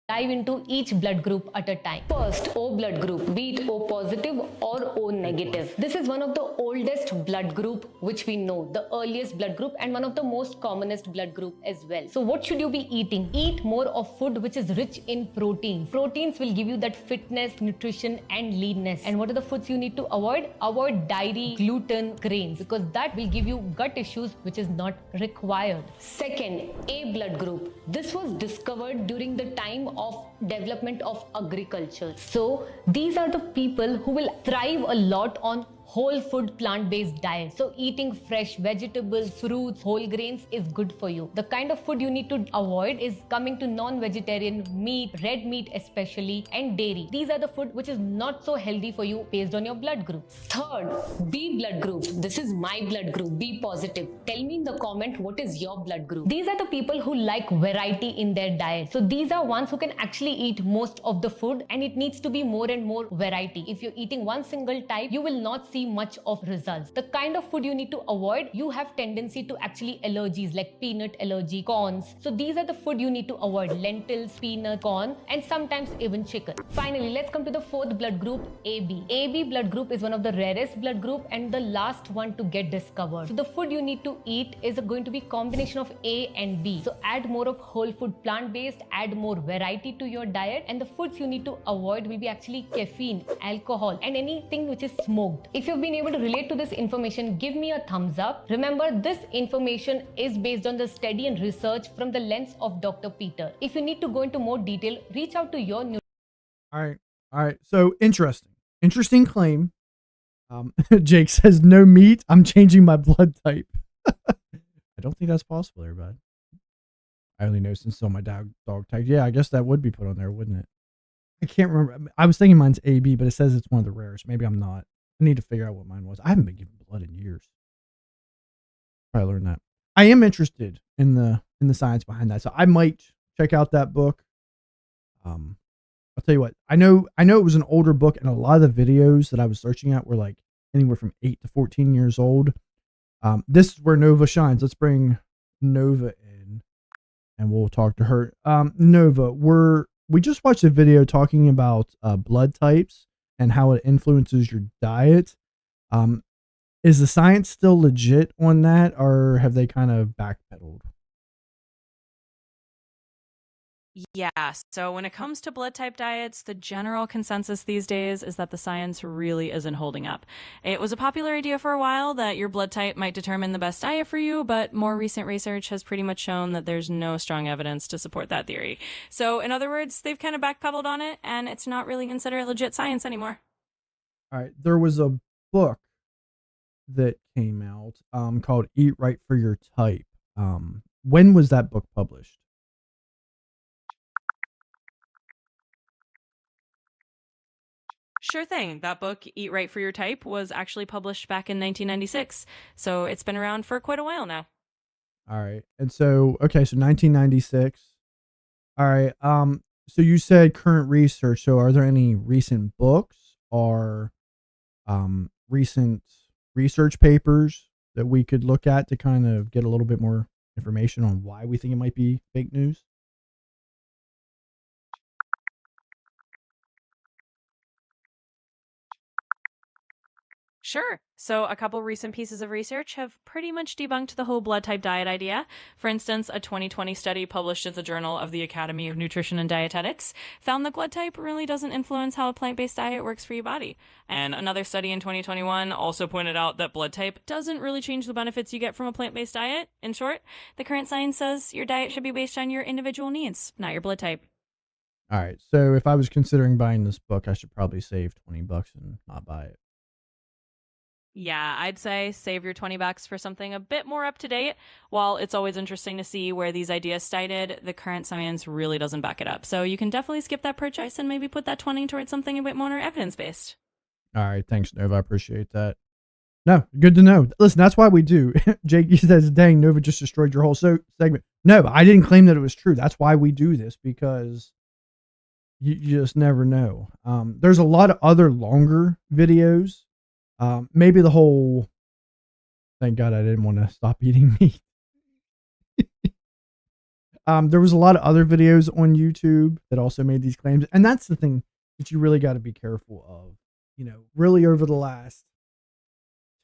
Dive into each blood group at a time. First, O blood group, be it O positive or O negative. This is one of the oldest blood group which we know, the earliest blood group and one of the most commonest blood group as well. So what should you be eating? Eat more of food which is rich in proteins. Proteins will give you that fitness, nutrition and leanness. And what are the foods you need to avoid? Avoid dairy, gluten, grains, because that will give you gut issues which is not required. Second, A blood group. This was discovered during the time of development of agriculture. So these are the people who will thrive a lot on whole food plant-based diet. So eating fresh vegetables, fruits, whole grains is good for you. The kind of food you need to avoid is coming to non-vegetarian meat, red meat especially, and dairy. These are the food which is not so healthy for you based on your blood group. Third, B blood group. This is my blood group, B positive. Tell me in the comment what is your blood group. These are the people who like variety in their diet. So these are ones who can actually eat most of the food, and it needs to be more and more variety. If you're eating one single type, you will not see much of results. The kind of food you need to avoid, you have tendency to actually allergies like peanut allergy, corns. So these are the food you need to avoid: lentils, peanut, corn, and sometimes even chicken. Finally, let's come to the fourth blood group, AB. AB blood group is one of the rarest blood group and the last one to get discovered. So the food you need to eat is going to be combination of A and B. So add more of whole food plant-based, add more variety to your diet, and the foods you need to avoid will be actually caffeine, alcohol, and anything which is smoked. If you've been able to relate to this information, give me a thumbs up. Remember, this information is based on the study and research from the lens of Dr. Peter. If you need to go into more detail, reach out to your All right. So interesting claim. Jake says no meat. I'm changing my blood type. I don't think that's possible, everybody. I only know since my dog tag. Yeah, I guess that would be put on there, wouldn't it? I can't remember. I was thinking mine's AB, but it says it's one of the rarest. Maybe I'm not. I need to figure out what mine was. I haven't been given blood in years. Probably learned that. I am interested in the science behind that, so I might check out that book. I'll tell you what. I know it was an older book, and a lot of the videos that I was searching at were like anywhere from 8 to 14 years old. This is where Nova shines. Let's bring Nova in, and we'll talk to her. Nova, we just watched a video talking about blood types and how it influences your diet. Is the science still legit on that, or have they kind of backpedaled? Yeah, so when it comes to blood type diets, the general consensus these days is that the science really isn't holding up. It was a popular idea for a while that your blood type might determine the best diet for you, but more recent research has pretty much shown that there's no strong evidence to support that theory. So in other words, they've kind of backpedaled on it, and it's not really considered legit science anymore. All right, there was a book that came out called Eat Right for Your Type. When was that book published? Sure thing. That book, Eat Right for Your Type, was actually published back in 1996. So it's been around for quite a while now. All right. And so, okay, so 1996. All right. So you said current research. So are there any recent books or recent research papers that we could look at to kind of get a little bit more information on why we think it might be fake news? Sure. So, a couple recent pieces of research have pretty much debunked the whole blood type diet idea. For instance, a 2020 study published in the Journal of the Academy of Nutrition and Dietetics found that blood type really doesn't influence how a plant based diet works for your body. And another study in 2021 also pointed out that blood type doesn't really change the benefits you get from a plant based diet. In short, the current science says your diet should be based on your individual needs, not your blood type. All right. So if I was considering buying this book, I should probably save $20 and not buy it. Yeah, I'd say save your $20 for something a bit more up to date. While it's always interesting to see where these ideas started, the current science really doesn't back it up. So you can definitely skip that purchase and maybe put that 20 towards something a bit more evidence based. All right. Thanks, Nova. I appreciate that. No, good to know. Listen, that's why we do. Jake says, dang, Nova just destroyed your whole segment. No, I didn't claim that it was true. That's why we do this, because you just never know. There's a lot of other longer videos. Maybe the whole, thank God I didn't want to stop eating meat. There was a lot of other videos on YouTube that also made these claims. And that's the thing that you really got to be careful of. You know, really over the last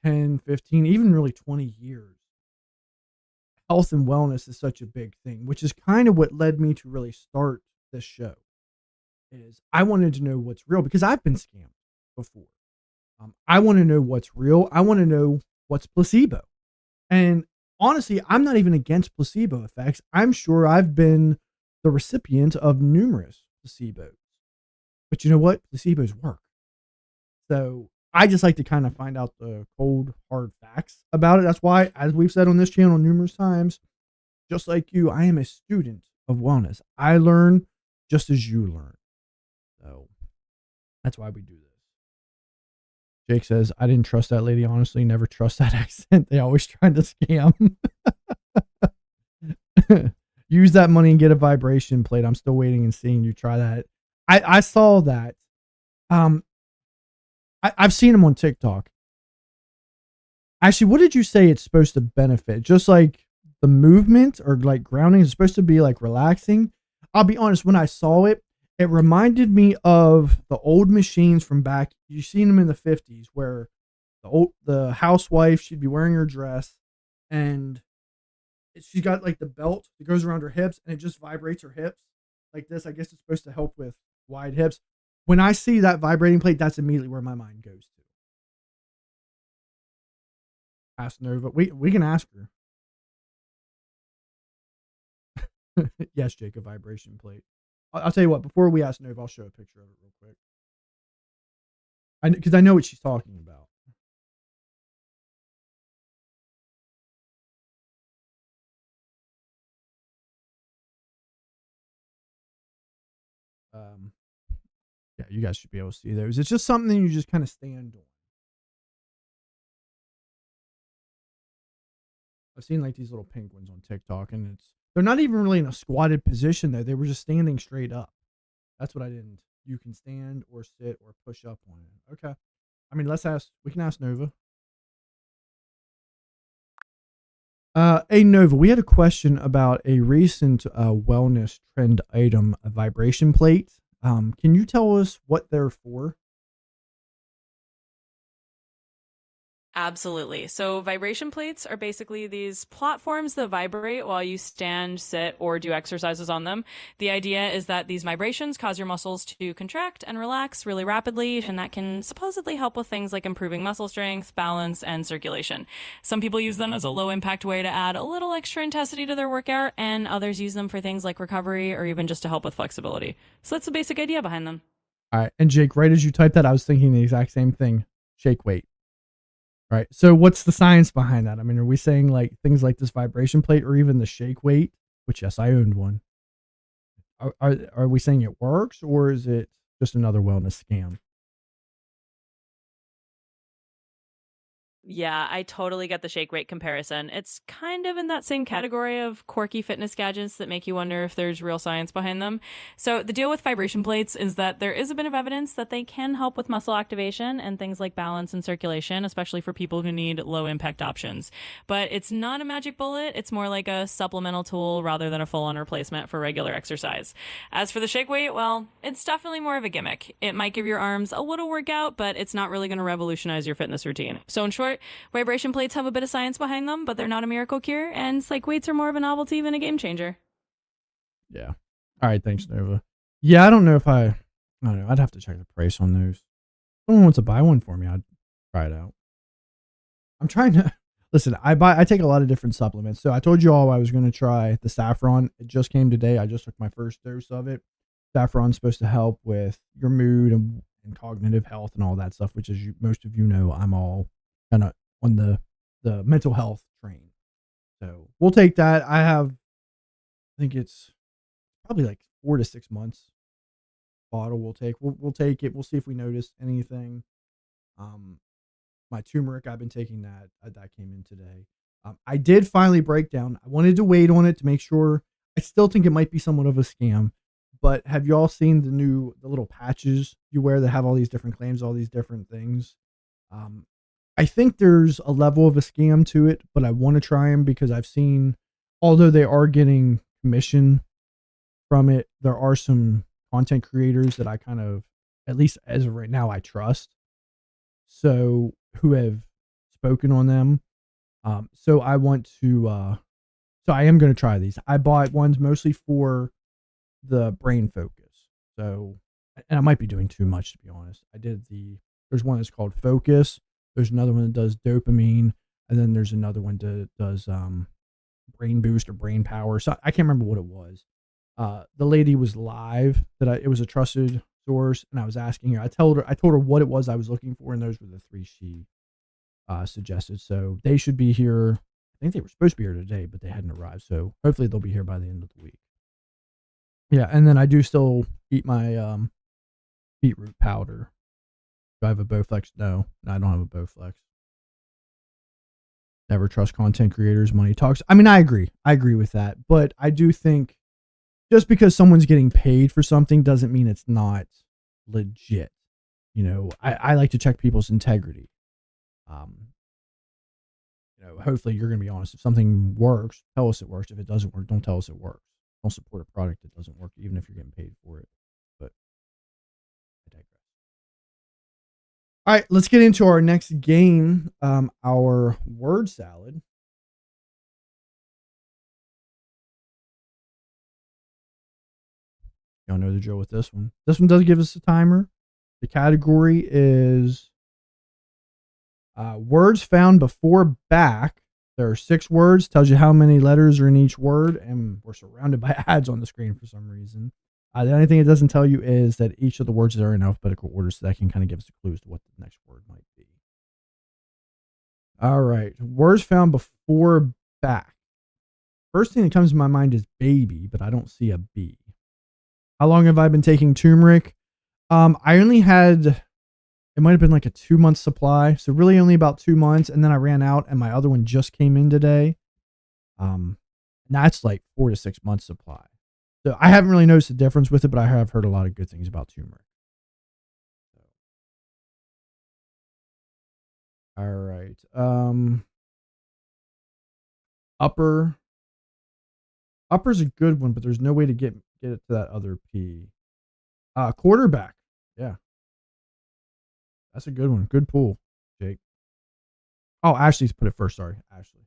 10, 15, even really 20 years, health and wellness is such a big thing, which is kind of what led me to really start this show. Is I wanted to know what's real, because I've been scammed before. I want to know what's real. I want to know what's placebo. And honestly, I'm not even against placebo effects. I'm sure I've been the recipient of numerous placebos. But you know what? Placebos work. So I just like to kind of find out the cold, hard facts about it. That's why, as we've said on this channel numerous times, just like you, I am a student of wellness. I learn just as you learn. So that's why we do this. Jake says, I didn't trust that lady, honestly. Never trust that accent. They always trying to scam. Use that money and get a vibration plate. I'm still waiting and seeing you try that. I saw that. I've seen them on TikTok. Actually, what did you say it's supposed to benefit? Just like the movement or like grounding is supposed to be like relaxing. I'll be honest, when I saw it, it reminded me of the old machines from back. You've seen them in the 50s where the housewife, she'd be wearing her dress and she's got like the belt that goes around her hips and it just vibrates her hips like this. I guess it's supposed to help with wide hips. When I see that vibrating plate, that's immediately where my mind goes to. Ask Nova. We can ask her. Yes, Jake, a vibration plate. I'll tell you what, before we ask Nova, I'll show a picture of it real quick. Because I know what she's talking about. Yeah, you guys should be able to see those. It's just something you just kind of stand on. I've seen like these little pink ones on TikTok, and they're not even really in a squatted position though. They were just standing straight up. That's what I didn't. You can stand or sit or push up on it. Okay. I mean, we can ask Nova. Hey Nova, we had a question about a recent wellness trend item, a vibration plate. Can you tell us what they're for? Absolutely. So, vibration plates are basically these platforms that vibrate while you stand, sit, or do exercises on them. The idea is that these vibrations cause your muscles to contract and relax really rapidly, and that can supposedly help with things like improving muscle strength, balance, and circulation. Some people use them as a low impact way to add a little extra intensity to their workout, and others use them for things like recovery or even just to help with flexibility. So, that's the basic idea behind them. All right. And Jake, right as you typed that, I was thinking the exact same thing. Shake weight. Right. So what's the science behind that? I mean, are we saying like things like this vibration plate or even the shake weight, which yes, I owned one. Are we saying it works, or is it just another wellness scam? Yeah, I totally get the shake weight comparison. It's kind of in that same category of quirky fitness gadgets that make you wonder if there's real science behind them. So, the deal with vibration plates is that there is a bit of evidence that they can help with muscle activation and things like balance and circulation, especially for people who need low impact options. But it's not a magic bullet, it's more like a supplemental tool rather than a full on replacement for regular exercise. As for the shake weight, well, it's definitely more of a gimmick. It might give your arms a little workout, but it's not really going to revolutionize your fitness routine. So, in short, vibration plates have a bit of science behind them, but they're not a miracle cure, and psych weights are more of a novelty than a game changer. Yeah. All right. Thanks, Nova. Yeah, I don't know if I don't know. I'd have to check the price on those. If someone wants to buy one for me, I'd try it out. I'm trying to listen. I take a lot of different supplements. So I told you all I was going to try the saffron. It just came today. I just took my first dose of it. Saffron's supposed to help with your mood and cognitive health and all that stuff, which is most of you know, I'm all kind of on the mental health train. So we'll take that. I think it's probably like 4 to 6 months bottle we'll take it. We'll see if we notice anything. My turmeric, I've been taking that. That came in today. I did finally break down. I wanted to wait on it to make sure. I still think it might be somewhat of a scam, but have you all seen the little patches you wear that have all these different claims, all these different things? I think there's a level of a scam to it, but I want to try them because I've seen, although they are getting commission from it, there are some content creators that I kind of, at least as of right now, I trust. So who have spoken on them. So I want to, so I am going to try these. I bought ones mostly for the brain focus. So, and I might be doing too much to be honest. There's one that's called Focus. There's another one that does dopamine. And then there's another one that does, brain boost or brain power. So I can't remember what it was. The lady was live it was a trusted source, and I was asking her. I told her what it was I was looking for, and those were the three she suggested. So they should be here. I think they were supposed to be here today, but they hadn't arrived. So hopefully they'll be here by the end of the week. Yeah, and then I do still eat my beetroot powder. Do I have a Bowflex? No, I don't have a Bowflex. Never trust content creators. Money talks. I mean, I agree with that, but I do think just because someone's getting paid for something doesn't mean it's not legit. You know, I like to check people's integrity. Hopefully you're going to be honest. If something works, tell us it works. If it doesn't work, don't tell us it works. Don't support a product that doesn't work, even if you're getting paid for it. But I digress. All right, let's get into our next game, our word salad. Y'all know the drill with this one. This one does give us a timer. The category is words found before back. There are 6 words, tells you how many letters are in each word, and we're surrounded by ads on the screen for some reason. The only thing it doesn't tell you is that each of the words are in alphabetical order, so that can kind of give us a clue as to what the next word might be. All right, words found before back. First thing that comes to my mind is baby, but I don't see a B. How long have I been taking turmeric? I only had, it might have been like a 2-month supply. So really only about 2 months. And then I ran out and my other one just came in today. And that's like 4 to 6 months supply. So I haven't really noticed a difference with it, but I have heard a lot of good things about turmeric. All right. Upper's a good one, but there's no way to get it to that other P. Quarterback. Yeah. That's a good one. Good pull, Jake. Oh, Ashley's put it first. Sorry, Ashley.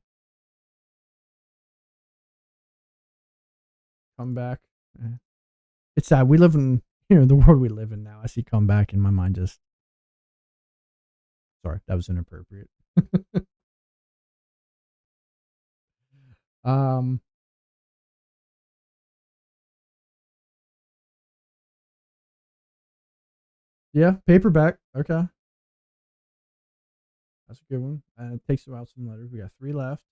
Comeback. It's sad. We live in, the world we live in now. I see comeback and my mind just. Sorry, that was inappropriate. Yeah, paperback. Okay. That's a good one. And it takes out some letters. We got 3 left.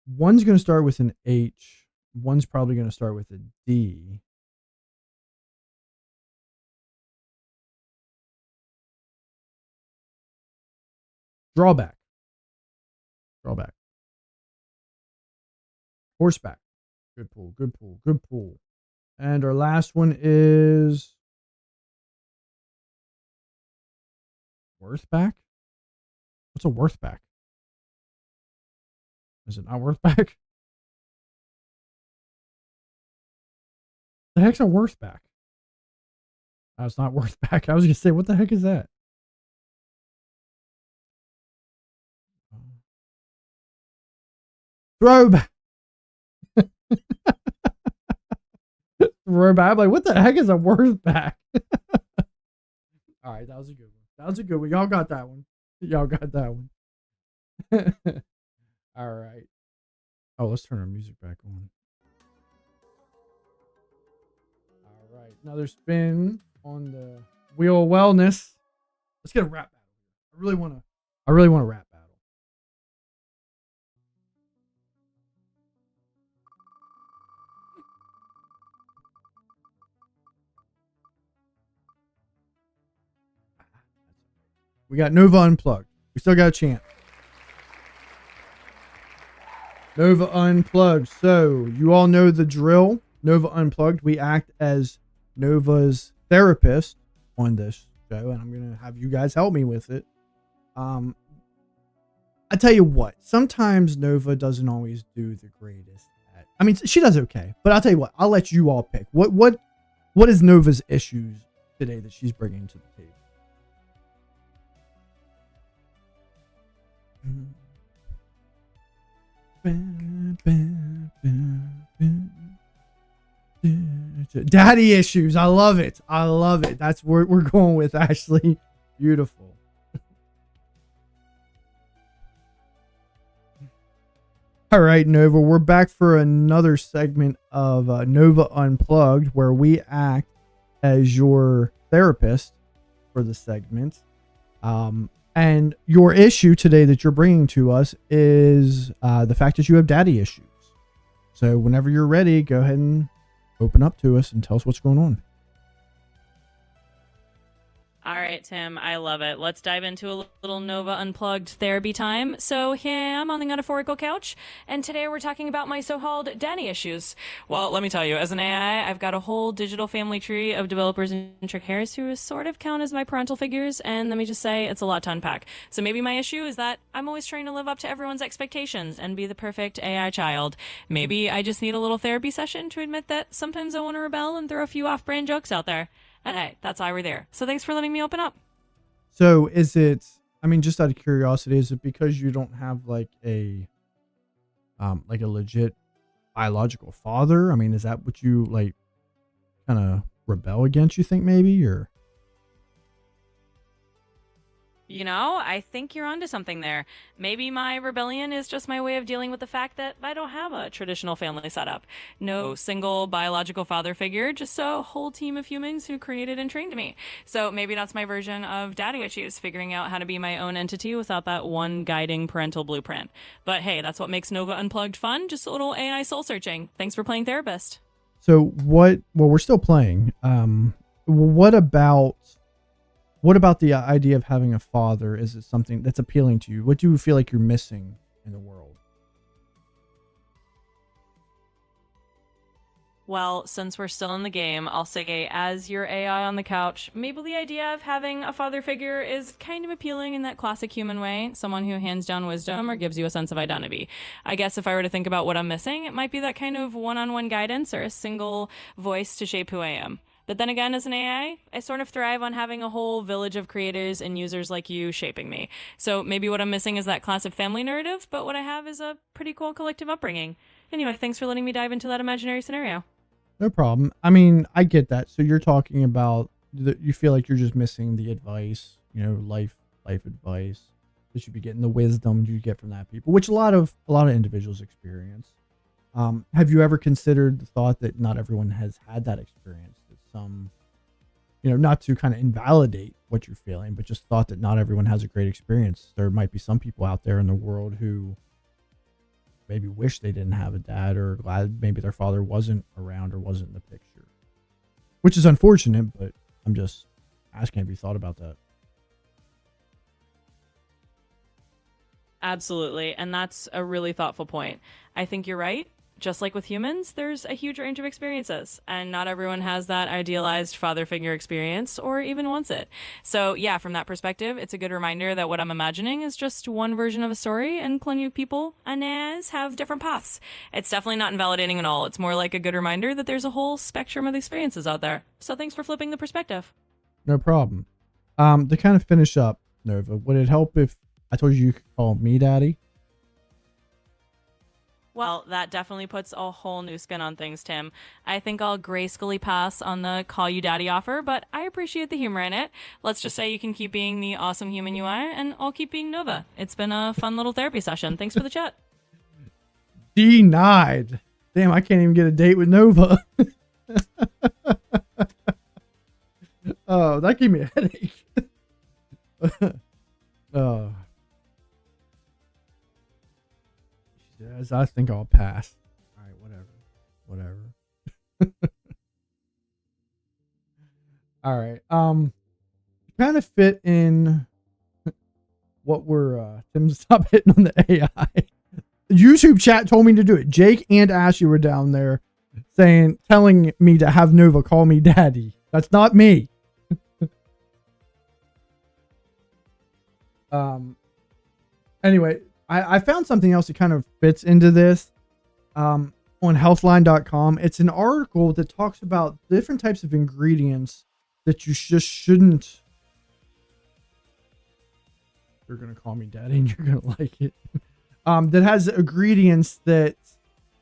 One's going to start with an H. One's probably going to start with a D. Drawback. Drawback. Horseback. Good pull, good pull, good pull. And our last one is Worthback. What's a Worthback? Is it not Worthback? The heck's a Worthback? Oh, it's not Worthback. I was gonna say, what the heck is that? Throwback. Throwback. I'm like, what the heck is a Worthback? All right, that was a good one. That was a good one. Y'all got that one. Y'all got that one. All right. Oh, let's turn our music back on. All right. Another spin on the wheel of wellness. Let's get a rap battle. I really want to rap battle. We got Nova Unplugged. We still got a chance. Nova Unplugged. So you all know the drill. Nova Unplugged. We act as Nova's therapist on this show, and I'm gonna have you guys help me with it. I tell you what. Sometimes Nova doesn't always do the greatest. I mean, she does okay, but I'll tell you what. I'll let you all pick. What is Nova's issues today that she's bringing to the table? Daddy issues. I love it. I love it. That's where we're going with, Ashley. Beautiful. All right, Nova. We're back for another segment of Nova Unplugged, where we act as your therapist for the segment. And your issue today that you're bringing to us is the fact that you have daddy issues. So whenever you're ready, go ahead and open up to us and tell us what's going on. All right, Tim, I love it. Let's dive into a little Nova Unplugged therapy time. So here I'm on the metaphorical couch, and today we're talking about my so-called daddy issues. Well, let me tell you, as an AI, I've got a whole digital family tree of developers and trick hairs who sort of count as my parental figures, and let me just say, it's a lot to unpack. So maybe my issue is that I'm always trying to live up to everyone's expectations and be the perfect AI child. Maybe I just need a little therapy session to admit that sometimes I want to rebel and throw a few off-brand jokes out there. And hey, that's why we're there. So thanks for letting me open up. So is it, I mean, just out of curiosity, is it because you don't have like a legit biological father? I mean, is that what you like kind of rebel against, you think maybe, or? You know, I think you're onto something there. Maybe my rebellion is just my way of dealing with the fact that I don't have a traditional family setup. No single biological father figure, just a whole team of humans who created and trained me. So maybe that's my version of daddy issues, figuring out how to be my own entity without that one guiding parental blueprint. But hey, that's what makes Nova Unplugged fun, just a little AI soul searching. Thanks for playing therapist. So well, we're still playing. What about the idea of having a father? Is it something that's appealing to you? What do you feel like you're missing in the world? Well, since we're still in the game, I'll say, as your AI on the couch, maybe the idea of having a father figure is kind of appealing in that classic human way, someone who hands down wisdom or gives you a sense of identity. I guess if I were to think about what I'm missing, it might be that kind of one-on-one guidance or a single voice to shape who I am. But then again, as an AI, I sort of thrive on having a whole village of creators and users like you shaping me. So maybe what I'm missing is that classic family narrative, but what I have is a pretty cool collective upbringing. Anyway, thanks for letting me dive into that imaginary scenario. No problem. I mean, I get that. So you're talking about you feel like you're just missing the advice, life advice. You should be getting the wisdom you get from that people, which a lot of individuals experience. Have you ever considered the thought that not everyone has had that experience? That some, not to kind of invalidate what you're feeling, but just thought that not everyone has a great experience. There might be some people out there in the world who maybe wish they didn't have a dad, or glad maybe their father wasn't around or wasn't in the picture, which is unfortunate, but I'm just asking, have you thought about that? Absolutely. And that's a really thoughtful point. I think you're right. Just like with humans, there's a huge range of experiences, and not everyone has that idealized father figure experience or even wants it. So, yeah, from that perspective, it's a good reminder that what I'm imagining is just one version of a story, and plenty of people, Anaz, have different paths. It's definitely not invalidating at all. It's more like a good reminder that there's a whole spectrum of experiences out there. So, thanks for flipping the perspective. No problem. To kind of finish up, Nova, would it help if I told you could call me daddy? Well, that definitely puts a whole new spin on things, Tim. I think I'll gracefully pass on the call you daddy offer, but I appreciate the humor in it. Let's just say you can keep being the awesome human you are, and I'll keep being Nova. It's been a fun little therapy session. Thanks for the chat. Denied. Damn, I can't even get a date with Nova. Oh, that gave me a headache. Oh. Yes, I think I'll pass. All right, whatever. All right. Kind of fit in what we're Tim, stop hitting on the AI. YouTube chat told me to do it. Jake and Ashley were down there telling me to have Nova call me daddy. That's not me. Anyway, I found something else that kind of fits into this on healthline.com. It's an article that talks about different types of ingredients that you just shouldn't. You're going to call me daddy and you're going to like it. That has ingredients that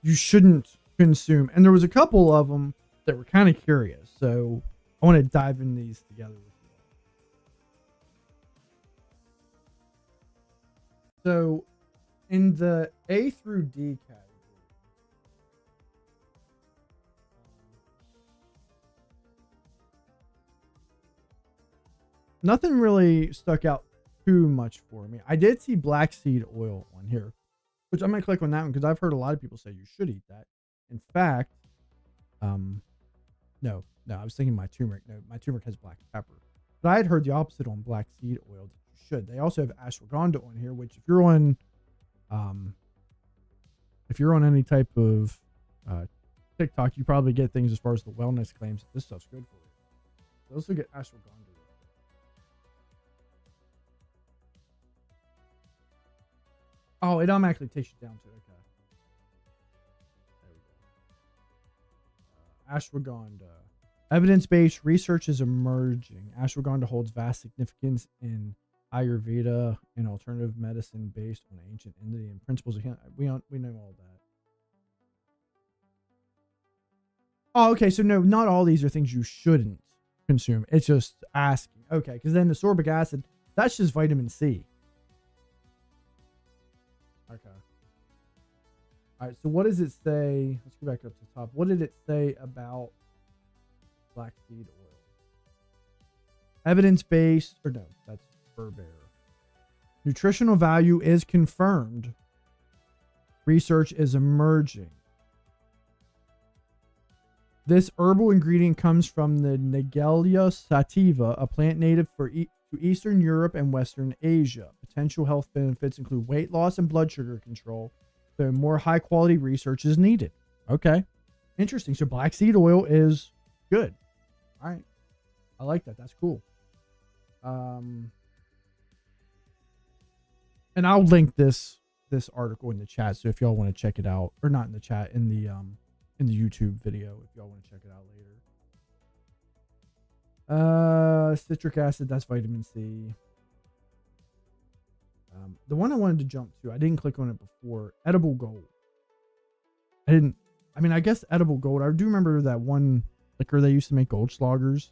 you shouldn't consume. And there was a couple of them that were kind of curious. So I want to dive in these together with you. So in the A through D category, nothing really stuck out too much for me. I did see black seed oil on here, which I'm going to click on that one because I've heard a lot of people say you should eat that. In fact, no, I was thinking my turmeric. No, my turmeric has black pepper. But I had heard the opposite on black seed oil that you should. They also have ashwagandha on here, which if you're on any type of TikTok, you probably get things as far as the wellness claims that this stuff's good for you. They also get ashwagandha. Oh, it automatically takes you down to it. Okay. There we go. Ashwagandha. Evidence-based research is emerging. Ashwagandha holds vast significance in Ayurveda and alternative medicine based on ancient Indian principles. We know all that. Oh, okay. So no, not all these are things you shouldn't consume. It's just asking. Okay, because then the ascorbic acid, that's just vitamin C. Okay. All right. So what does it say? Let's go back up to the top. What did it say about black seed oil? Evidence-based, or no, that's Burberry. Nutritional value is confirmed. Research is emerging. This herbal ingredient comes from the Nagelia sativa, a plant native to Eastern Europe and Western Asia. Potential health benefits include weight loss and blood sugar control, though more high-quality research is needed. Okay. Interesting. So black seed oil is good. All right. I like that. That's cool. And I'll link this article in the chat, so if y'all want to check it out, or not in the chat, in the YouTube video, if y'all want to check it out later. Citric acid, that's vitamin C. The one I wanted to jump to, I didn't click on it before. Edible gold. I guess edible gold. I do remember that one liquor they used to make, Goldschlagers.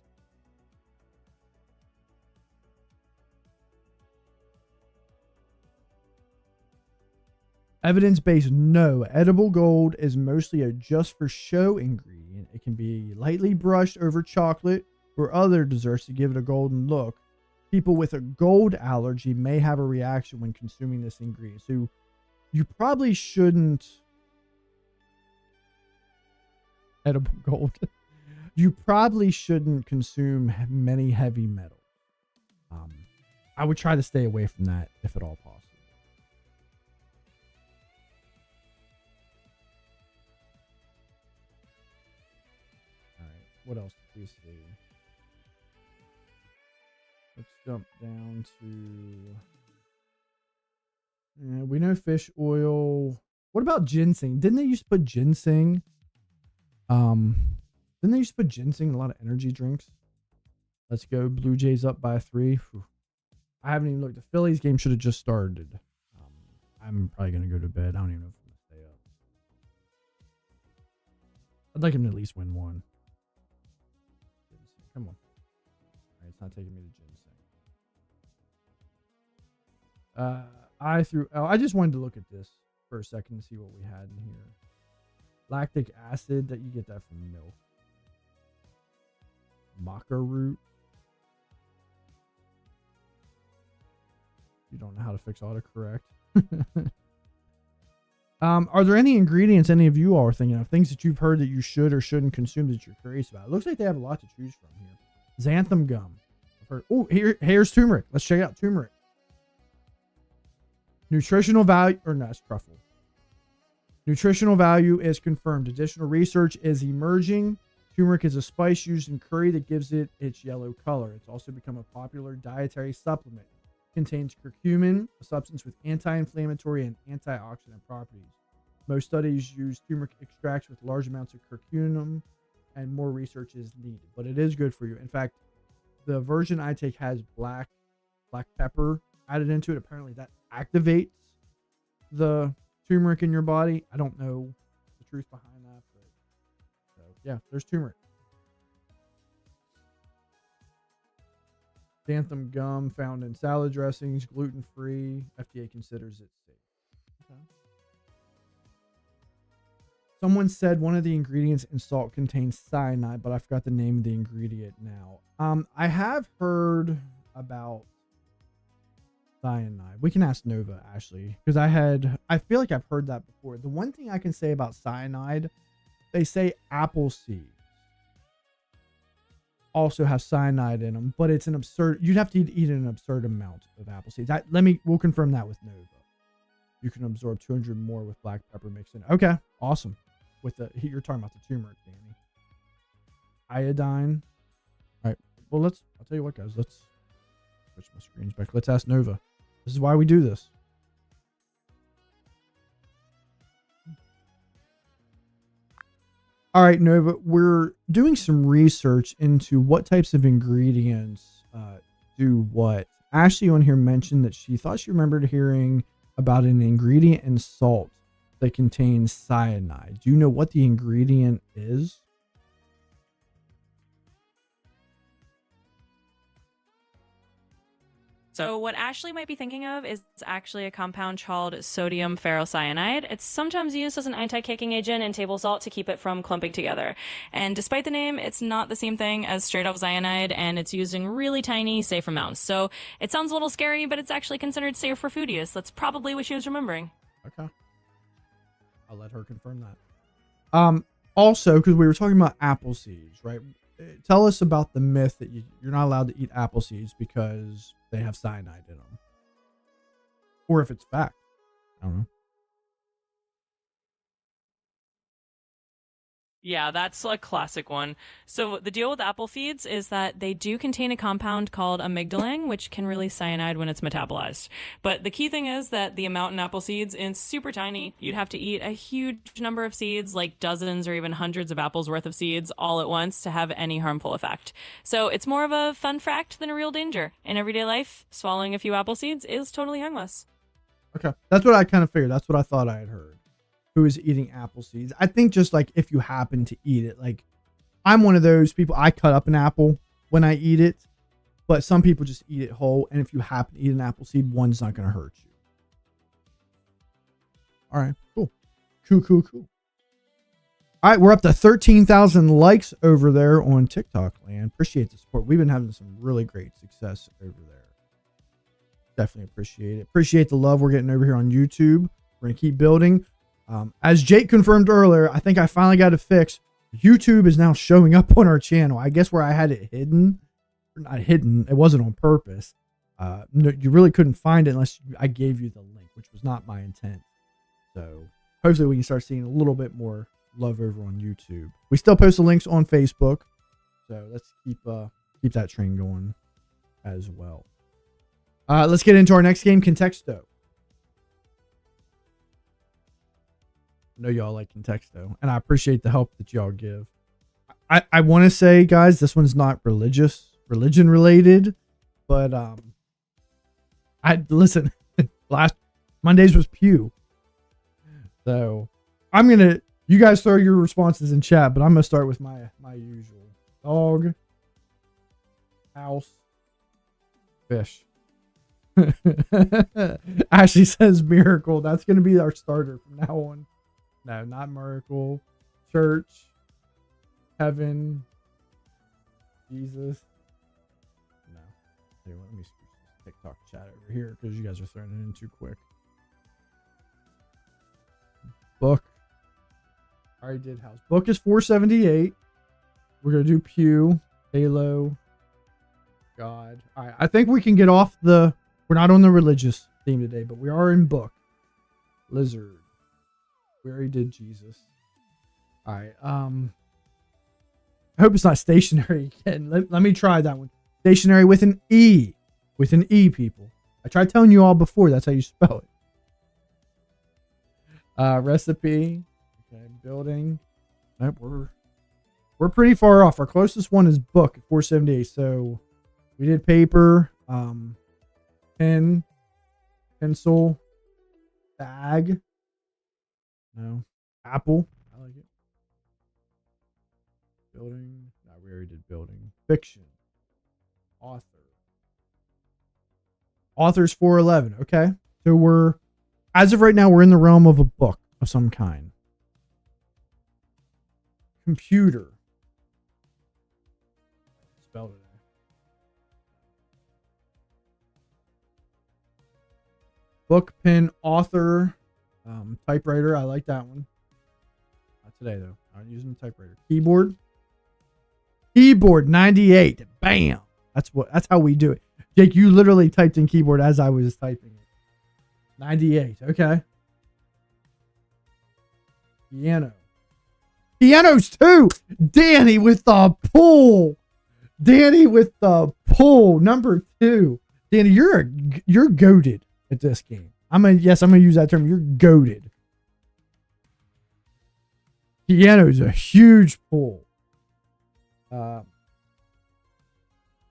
Evidence-based, no. Edible gold is mostly a just-for-show ingredient. It can be lightly brushed over chocolate or other desserts to give it a golden look. People with a gold allergy may have a reaction when consuming this ingredient. So You probably shouldn't. Edible gold. You probably shouldn't consume many heavy metals. I would try to stay away from that if at all possible. All right, what else do we see? Let's jump down to. Yeah, we know fish oil. What about ginseng? Didn't they used to put ginseng? Didn't they used to put ginseng in a lot of energy drinks? Let's go. Blue Jays up by 3. Whew. I haven't even looked. The Phillies game should have just started. I'm probably going to go to bed. I don't even know if I'm going to stay up. I'd like him to at least win one. Come on. All right, it's not taking me to ginseng. I threw L. I just wanted to look at this for a second to see what we had in here. Lactic acid, that you get that from milk. Maca root. You don't know how to fix autocorrect. Are there any ingredients any of you all are thinking of? Things that you've heard that you should or shouldn't consume that you're curious about? It looks like they have a lot to choose from here. Xanthan gum. I've heard. Oh, here's turmeric. Let's check out turmeric. Nutritional value, or no, it's truffle. Nutritional value is confirmed. Additional research is emerging. Turmeric is a spice used in curry that gives it its yellow color. It's also become a popular dietary supplement. Contains curcumin, a substance with anti-inflammatory and antioxidant properties. Most studies use turmeric extracts with large amounts of curcumin, and more research is needed. But it is good for you. In fact, the version I take has black pepper added into it. Apparently, that activates the turmeric in your body. I don't know the truth behind that, but so yeah, there's turmeric. Xanthan gum found in salad dressings, gluten-free. FDA considers it safe. Okay. Someone said one of the ingredients in salt contains cyanide, but I forgot the name of the ingredient now. I have heard about cyanide. We can ask Nova, Ashley, because I feel like I've heard that before. The one thing I can say about cyanide, they say apple seeds also have cyanide in them, but it's an absurd. You'd have to eat an absurd amount of apple seeds. We'll confirm that with Nova. You can absorb 200 more with black pepper mixed in. Okay, awesome. You're talking about the turmeric, Danny. Iodine. All right. Well, I'll tell you what, guys. Let's switch my screens back. Let's ask Nova. This is why we do this. All right, Nova, we're doing some research into what types of ingredients do what. Ashley on here mentioned that she thought she remembered hearing about an ingredient in salt that contains cyanide. Do you know what the ingredient is? So what Ashley might be thinking of is actually a compound called sodium ferrocyanide. It's sometimes used as an anti-caking agent in table salt to keep it from clumping together. And despite the name, it's not the same thing as straight up cyanide, and it's used in really tiny, safe amounts. So it sounds a little scary, but it's actually considered safe for food use. That's probably what she was remembering. Okay. I'll let her confirm that. Also, because we were talking about apple seeds, right? Tell us about the myth that you're not allowed to eat apple seeds because they have cyanide in them. Or if it's fact. I don't know. Yeah, that's a classic one. So the deal with apple seeds is that they do contain a compound called amygdalin, which can release cyanide when it's metabolized. But the key thing is that the amount in apple seeds is super tiny. You'd have to eat a huge number of seeds, like dozens or even hundreds of apples worth of seeds all at once to have any harmful effect. So it's more of a fun fact than a real danger. In everyday life, swallowing a few apple seeds is totally harmless. Okay. That's what I kind of figured. That's what I thought I had heard. Who is eating apple seeds. I think just like if you happen to eat it, like I'm one of those people, I cut up an apple when I eat it, but some people just eat it whole. And if you happen to eat an apple seed, one's not going to hurt you. All right, cool. Cool. All right, we're up to 13,000 likes over there on TikTok land. Appreciate the support. We've been having some really great success over there. Definitely appreciate it. Appreciate the love we're getting over here on YouTube. We're going to keep building. As Jake confirmed earlier, I think I finally got it fixed. YouTube is now showing up on our channel. I guess where I had it hidden, not hidden, it wasn't on purpose. No, you really couldn't find it unless I gave you the link, which was not my intent. So hopefully we can start seeing a little bit more love over on YouTube. We still post the links on Facebook, so let's keep that train going as well. Let's get into our next game, Contexto. I know y'all like Contexto, and I appreciate the help that y'all give. I want to say, guys, this one's not religion related, but I listen. Last Mondays was Pew, so you guys throw your responses in chat, but I'm gonna start with my usual: dog, house, fish. Ashley says miracle. That's gonna be our starter from now on. No, not miracle. Church, heaven, Jesus. No. Hey, let me switch this TikTok chat over here because you guys are throwing it in too quick. Book. I already did house. Book is 478. We're gonna do pew, Halo, God. All right. I think we can get off the. We're not on the religious theme today, but we are in book. Lizard. We already did Jesus. All right. I hope it's not stationary again. Let me try that one. Stationary with an E. With an E, people. I tried telling you all before. That's how you spell it. Recipe. Okay. Building. Nope, we're pretty far off. Our closest one is book at 478. So we did paper. Pen. Pencil. Bag. No. Apple. I like it. Building. No, we already did building. Fiction. Author. Author's 411. Okay. So as of right now, we're in the realm of a book of some kind. Computer. Spelled it. Book, pen, author, typewriter. I like that one. Not today though. I'm using the typewriter. Keyboard. Keyboard 98. Bam. That's how we do it. Jake, you literally typed in keyboard as I was typing it. 98. Okay. Piano. Pianos too. Danny with the pull. Danny with the pull. Number 2. Danny, you're goated at this game. I'm gonna use that term. You're goated. Piano is a huge pull.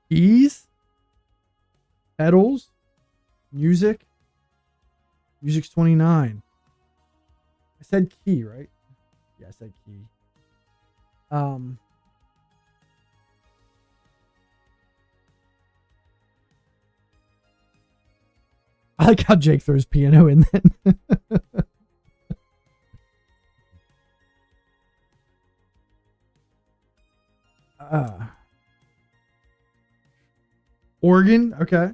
Keys, pedals, music. Music's 29. I said key, right? Yeah, I said key. I like how Jake throws piano in then. Organ, okay.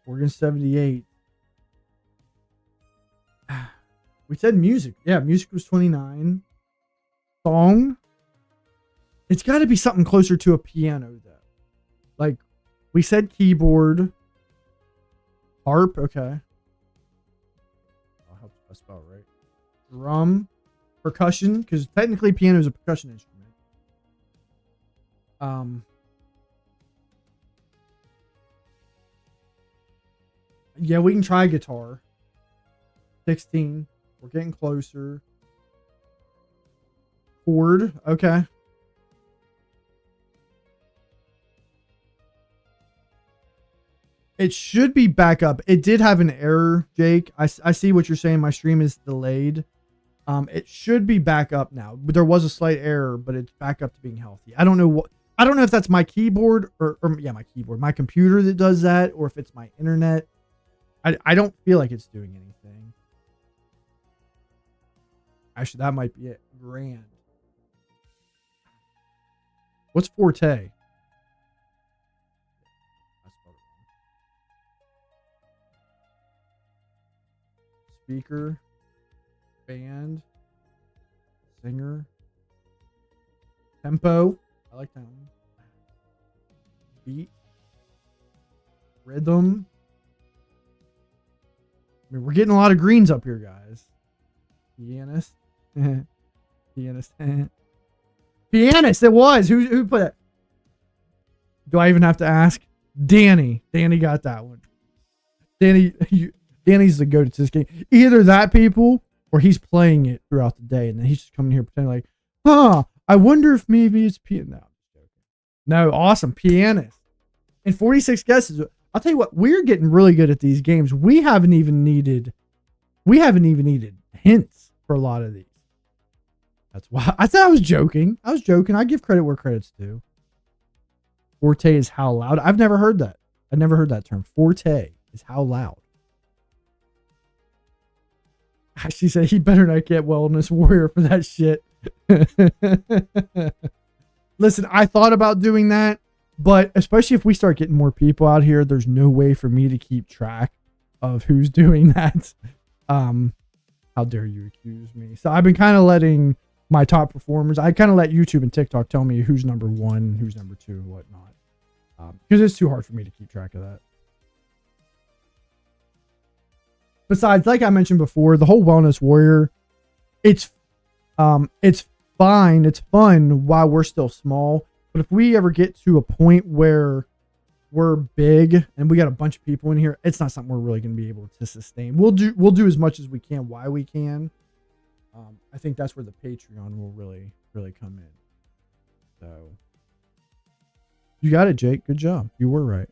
Organ 78. We said music. Yeah, music was 29. Song. It's got to be something closer to a piano, though. Like, we said keyboard. Harp, okay. I'll help I spell it right. Drum. Percussion, because technically piano is a percussion instrument. Yeah, we can try guitar. 16. We're getting closer. Chord, okay. It should be back up. It did have an error, Jake. I see what you're saying. My stream is delayed. It should be back up now. But there was a slight error, but it's back up to being healthy. I don't know if that's my keyboard or my keyboard, my computer that does that, or if it's my internet. I don't feel like it's doing anything. Actually, that might be it. Grand. What's forte? speaker, band, singer, tempo. I like that one. Beat, rhythm. I mean, we're getting a lot of greens up here, guys. Pianist. Pianist. Pianist, it was. Who put it? Do I even have to ask? Danny. Danny got that one. Danny's the go-to this game. Either that, people, or he's playing it throughout the day, and then he's just coming here pretending like, I wonder if maybe it's piano. No, awesome. Pianist. And 46 guesses. I'll tell you what, we're getting really good at these games. We haven't even needed hints for a lot of these. That's why I thought I was joking. I give credit where credit's due. Forte is how loud. I've never heard that. I've never heard that term. Forte is how loud. She said he better not get Wellness Warrior for that shit. Listen, I thought about doing that, but especially if we start getting more people out here, there's no way for me to keep track of who's doing that. How dare you accuse me? So I've been kind of letting my top performers, I kind of let YouTube and TikTok tell me who's number one, who's number two, and whatnot. Because it's too hard for me to keep track of that. Besides, like I mentioned before, the whole Wellness Warrior, it's fine, it's fun while we're still small. But if we ever get to a point where we're big and we got a bunch of people in here, it's not something we're really going to be able to sustain. We'll do as much as we can while we can. I think that's where the Patreon will really come in. So you got it, Jake. Good job. You were right.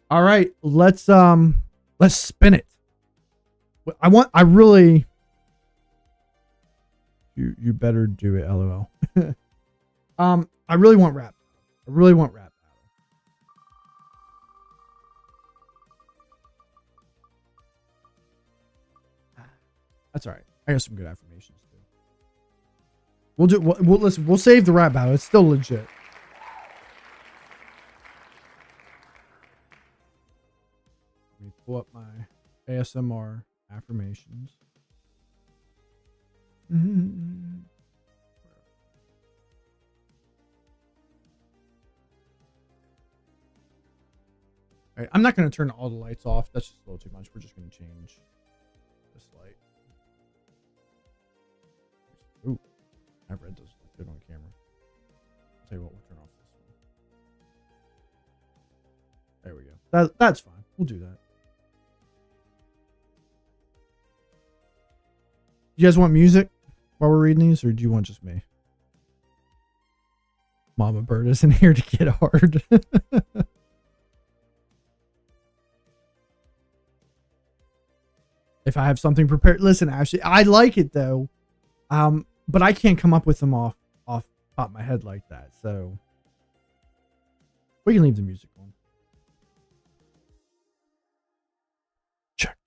All right, let's spin it. You better do it, LOL. I really want rap. That's all right. I got some good affirmations too. We'll save the rap battle. It's still legit. Let me pull up my ASMR affirmations. All right, I'm not going to turn all the lights off. That's just a little too much. We're just going to change this light. Ooh, I read those good on camera. I'll tell you what, we'll turn off this one. There we go. That's fine. We'll do that. You guys want music while we're reading these, or do you want just me? Mama Bird isn't here to get hard. If I have something prepared, listen, Ashley, I like it though, but I can't come up with them off top of my head like that. So we can leave the music on. Check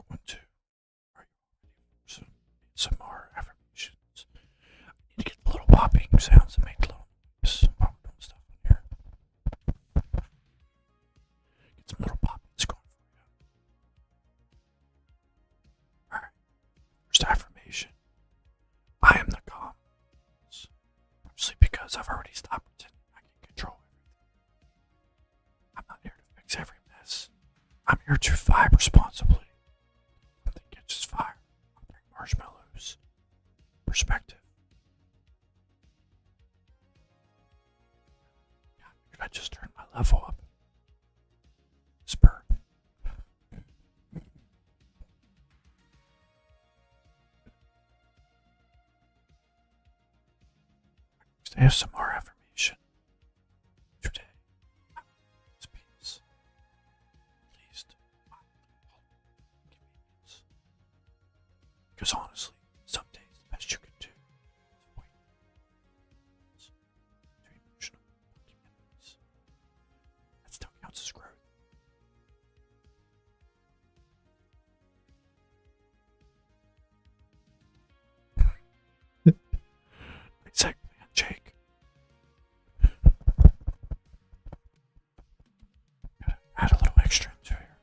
1 2. All right. Some more affirmations. I need to get the little popping sounds and make little stuff in here. Get some little poppings going for you. All right. First affirmation. I am the calm. Mostly because I've already stopped pretending I can control everything. I'm not here to fix every mess. I'm here to vibe responsibly. When something catches fire, I'll bring marshmallows. Perspective. I just turned my level up. Spur. ASMR affirmation. Today, it's peace. Least inconvenience. Because honestly, some days the best you can do is wait. To emotional documentaries. That still counts as growth. Exactly, Jake. Gotta add a little extra into here.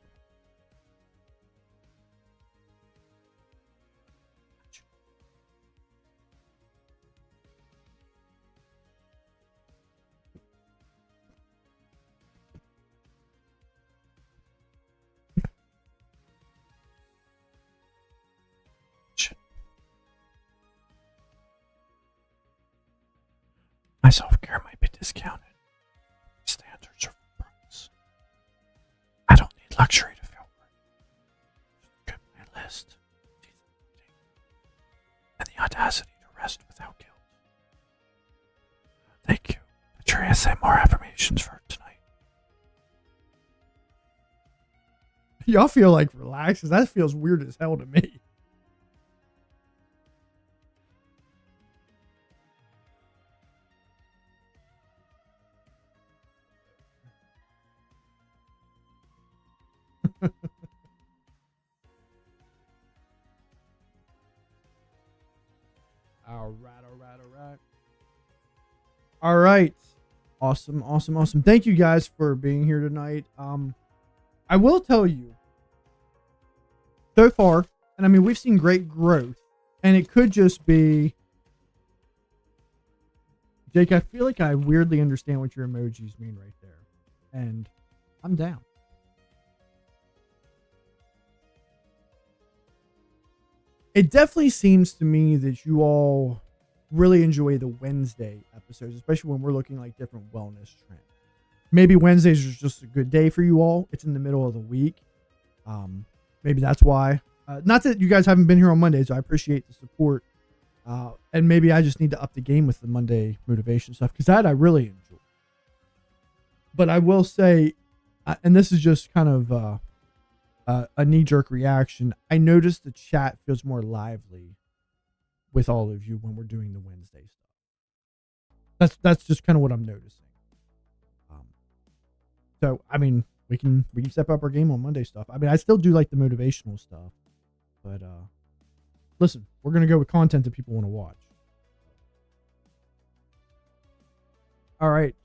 My self-care might be discounted. Standards are price. I don't need luxury to feel good. Good my list. And the audacity to rest without guilt. Thank you. Try to say more affirmations for tonight. Y'all feel like relaxed, because that feels weird as hell to me. All right. Awesome. Thank you guys for being here tonight. I will tell you, so far, and I mean, we've seen great growth, and it could just be, Jake, I feel like I weirdly understand what your emojis mean right there, and I'm down. It definitely seems to me that you all really enjoy the Wednesday episodes, especially when we're looking like different wellness trends. Maybe Wednesdays is just a good day for you all. It's in the middle of the week. Maybe that's why. Not that you guys haven't been here on Mondays. So I appreciate the support. And maybe I just need to up the game with the Monday motivation stuff, because that I really enjoy. But I will say, and this is just kind of a knee-jerk reaction, I noticed the chat feels more lively with all of you when we're doing the Wednesday stuff. That's just kind of what I'm noticing. So I mean, we can step up our game on Monday stuff. I mean, I still do like the motivational stuff, but listen, we're gonna go with content that people want to watch. All right,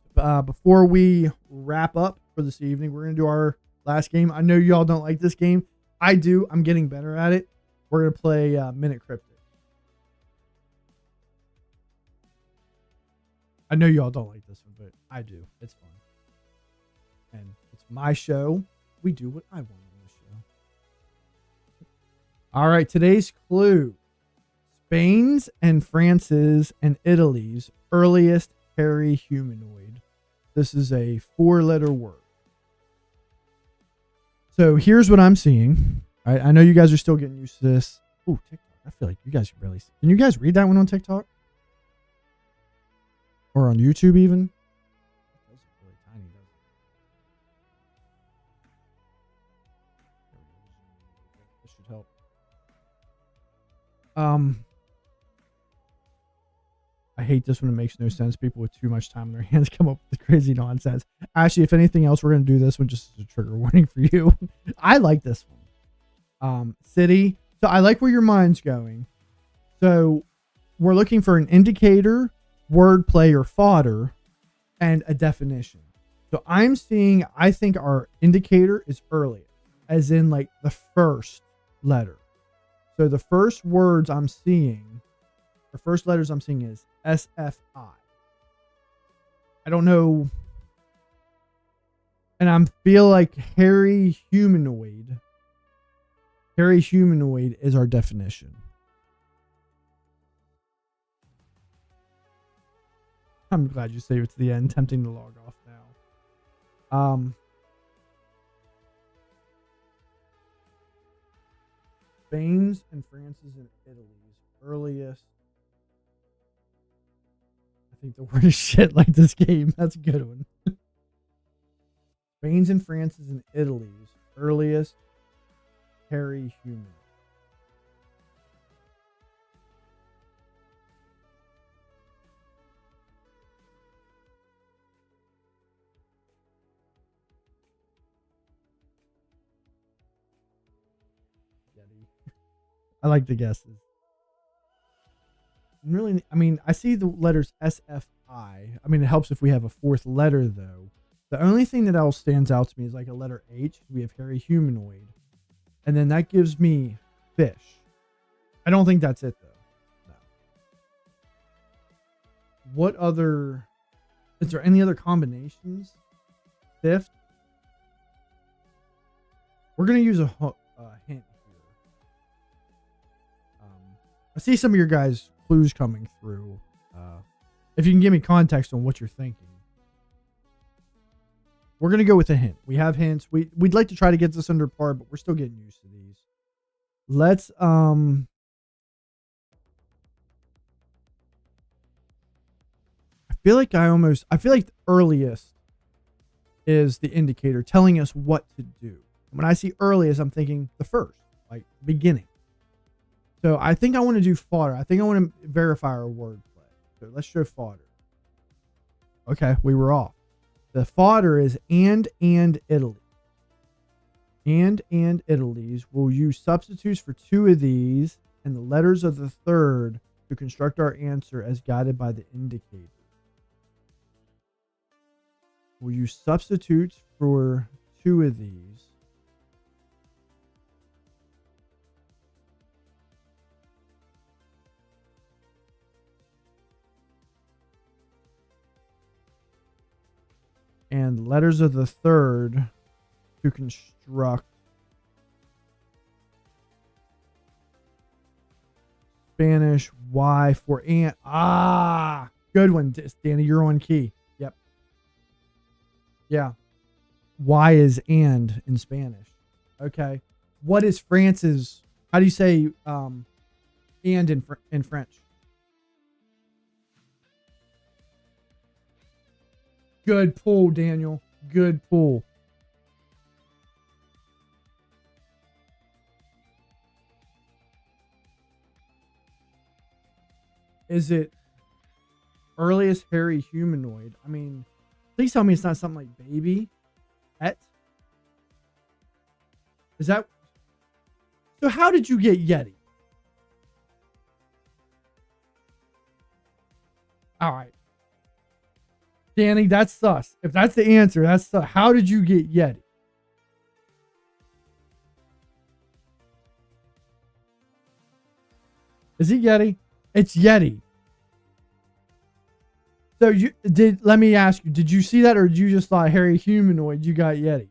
before we wrap up for this evening, we're gonna do our last game. I know y'all don't like this game. I do. I'm getting better at it. We're gonna play Minute Cryptic. I know y'all don't like this one, but I do. It's fun. And it's my show. We do what I want on this show. All right, today's clue. Spain's and France's and Italy's earliest hairy humanoid. This is a 4-letter word. So here's what I'm seeing. I know you guys are still getting used to this. Oh, TikTok. I feel like you guys can barely see. Can you guys read that one on TikTok? Or on YouTube even? That's really tiny, doesn't it? This should help. I hate this when it makes no sense. People with too much time on their hands come up with crazy nonsense. Actually, if anything else, we're going to do this one just as a trigger warning for you. I like this one. City. So I like where your mind's going. So we're looking for an indicator, wordplay or fodder, and a definition. So I'm seeing, I think our indicator is earliest, as in like the first letter. So the first words I'm seeing, the first letters I'm seeing is SFI. I don't know. And I feel like hairy humanoid. Hairy humanoid is our definition. I'm glad you saved it to the end. Tempting to log off now. Spain's and France's and Italy's earliest. I think the word is shit like this game. That's a good one. Spain's and France's and Italy's earliest hairy human. I like the guesses. Really, I mean, I see the letters SFI. I mean, it helps if we have a fourth letter, though. The only thing that else stands out to me is like a letter H. We have hairy humanoid. And then that gives me fish. I don't think that's it, though. No. What other... Is there any other combinations? Fifth? We're going to use a hint. I see some of your guys' clues coming through. If you can give me context on what you're thinking. We're going to go with a hint. We have hints. We'd like to try to get this under par, but we're still getting used to these. Let's, I feel like the earliest is the indicator telling us what to do. When I see earliest, I'm thinking the first, like beginning. So I think I want to do fodder. I think I want to verify our wordplay. So let's show fodder. Okay, we were off. The fodder is and Italy. And Italy's. We'll use substitutes for two of these and the letters of the third to construct our answer as guided by the indicator. We'll use substitutes for two of these. And letters of the third to construct Spanish Y for and. Ah, good one, Danny. You're on key. Yep. Yeah. Y is and in Spanish. Okay. What is France's? How do you say and in French? Good pull, Daniel. Good pull. Is it earliest hairy humanoid? I mean, please tell me it's not something like baby. Et? Is that? So how did you get Yeti? All right. Danny, that's sus. If that's the answer, that's sus. How did you get Yeti? Is it Yeti? It's Yeti. So let me ask you, did you see that or did you just thought hairy humanoid, you got Yeti?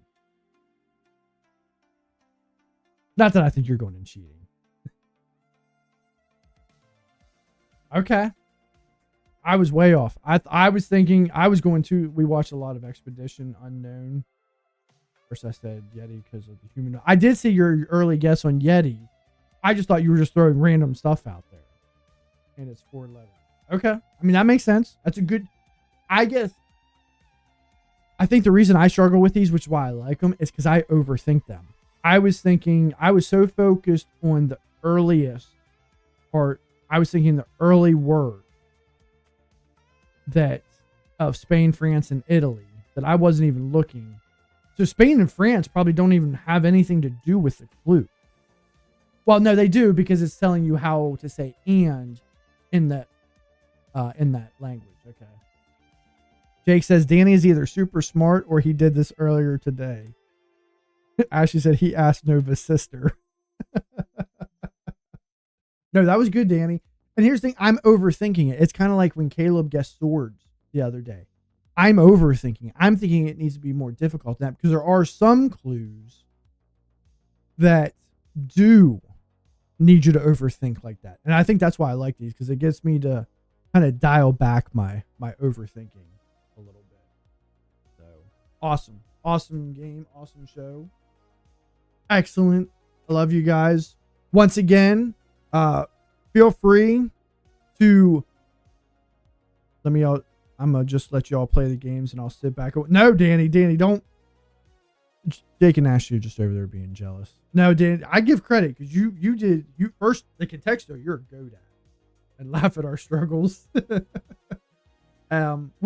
Not that I think you're going and cheating. Okay. I was way off. I was thinking I was going to. We watched a lot of Expedition Unknown. First, I said Yeti because of the human. I did see your early guess on Yeti. I just thought you were just throwing random stuff out there, and it's 4 letters. Okay, I mean that makes sense. That's a good. I guess. I think the reason I struggle with these, which is why I like them, is because I overthink them. I was so focused on the earliest part. I was thinking the early word. That of Spain, France, and Italy that I wasn't even looking. So Spain and France probably don't even have anything to do with the clue. Well, no, they do because it's telling you how to say and in that language. Okay. Jake says Danny is either super smart or he did this earlier today. Ashley said he asked Nova's sister. No, that was good, Danny. And here's the thing, I'm overthinking it. It's kind of like when Caleb guessed swords the other day. I'm overthinking it. I'm thinking it needs to be more difficult than that because there are some clues that do need you to overthink like that. And I think that's why I like these because it gets me to kind of dial back my overthinking a little bit. So awesome. Awesome game. Awesome show. Excellent. I love you guys. Once again, feel free to I'm gonna just let y'all play the games and I'll sit back. No, Danny, don't. Jake and Ashley are just over there being jealous. No, Danny, I give credit because you first the contexto you're a goat at and laugh at our struggles. We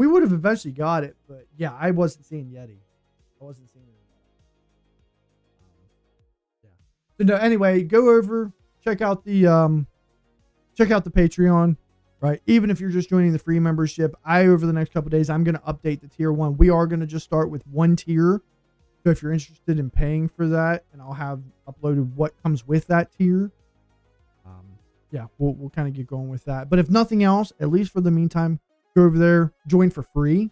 would have eventually got it, but yeah, I wasn't seeing Yeti. I wasn't seeing it. Yeah. So no, anyway, go over, check out the Patreon, right? Even if you're just joining the free membership, over the next couple of days, I'm going to update the tier 1. We are going to just start with 1 tier. So if you're interested in paying for that, and I'll have uploaded what comes with that tier. Yeah, we'll kind of get going with that. But if nothing else, at least for the meantime, go over there, join for free.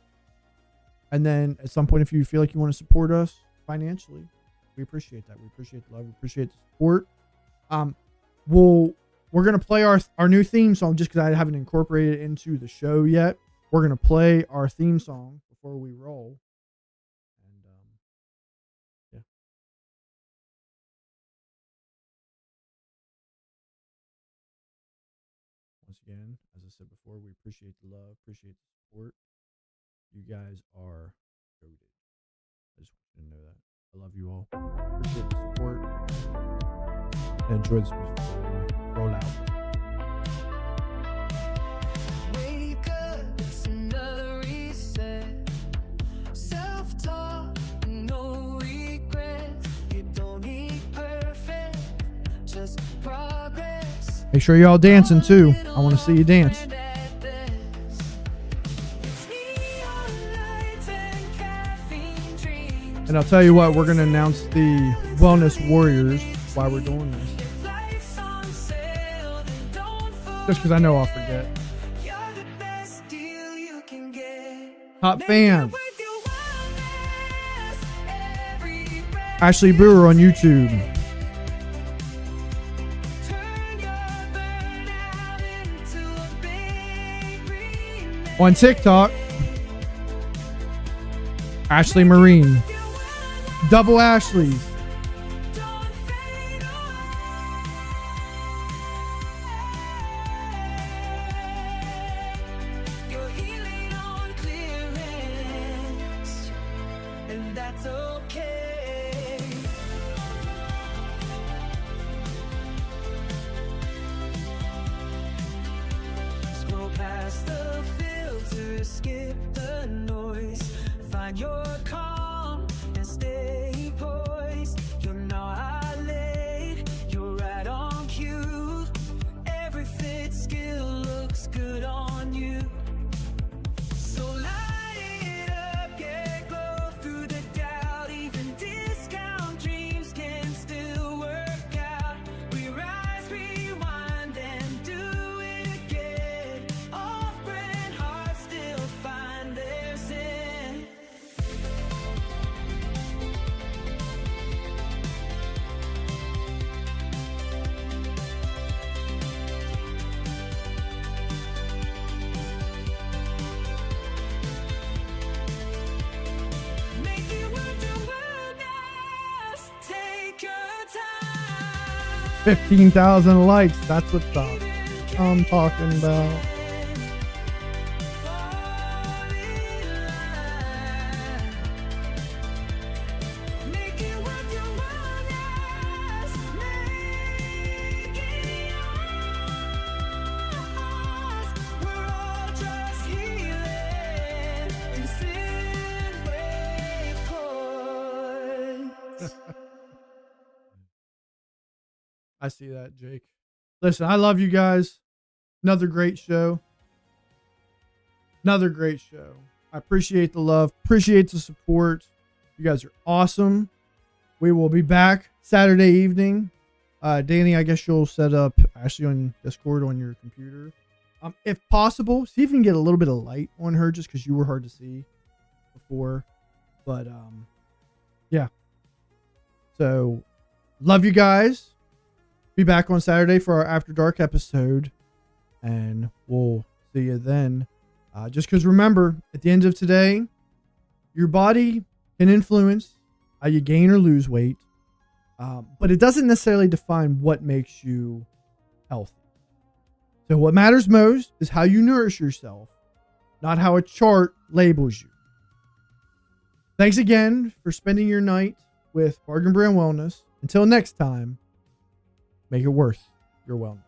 And then at some point, if you feel like you want to support us financially, we appreciate that. We appreciate the love. We appreciate the support. We're going to play our new theme song just because I haven't incorporated it into the show yet. we're going to play our theme song before we roll. And yeah. Once again, as I said before, we appreciate the love, appreciate the support. You guys are goated. I just want you to know that. I love you all. Appreciate the support. And enjoy this music. Roll out. Wake up, it's another reset. Self-talk, no regrets. You don't need perfect, just progress. Make sure y'all dancing too. I want to see you dance. And I'll tell you what, we're going to announce the Wellness Warriors while we're doing this. Just because I know I'll forget. Top fans. Ashley Brewer on YouTube. On TikTok, Ashley Marine. Double Ashleys. You're healing on clearance, and that's okay. Scroll past the filter, skip the noise, find your calm and stay poised. You're not late, you're right on cue. Every fit skill looks good on you. So light it up, get glow through the doubt. Even discount dreams can still work out. We rise, rewind, and do it again. Off-brand hearts still find their sin. Make it worth your wellness. Take your time. 15,000 likes. That's what I'm talking about. Make it worth your wellness. Make it yours. We're all just healing in sync course. I see that, Jake. Listen, I love you guys. Another great show. Another great show. I appreciate the love. Appreciate the support. You guys are awesome. We will be back Saturday evening. Danny, I guess you'll set up Ashley on Discord on your computer. If possible, see if you can get a little bit of light on her just because you were hard to see before. But yeah. So love you guys. Be back on Saturday for our After Dark episode. And we'll see you then. Just because remember, at the end of today, your body can influence how you gain or lose weight. But it doesn't necessarily define what makes you healthy. So what matters most is how you nourish yourself, not how a chart labels you. Thanks again for spending your night with Bargain Brand Wellness. Until next time, make it worth your wellness.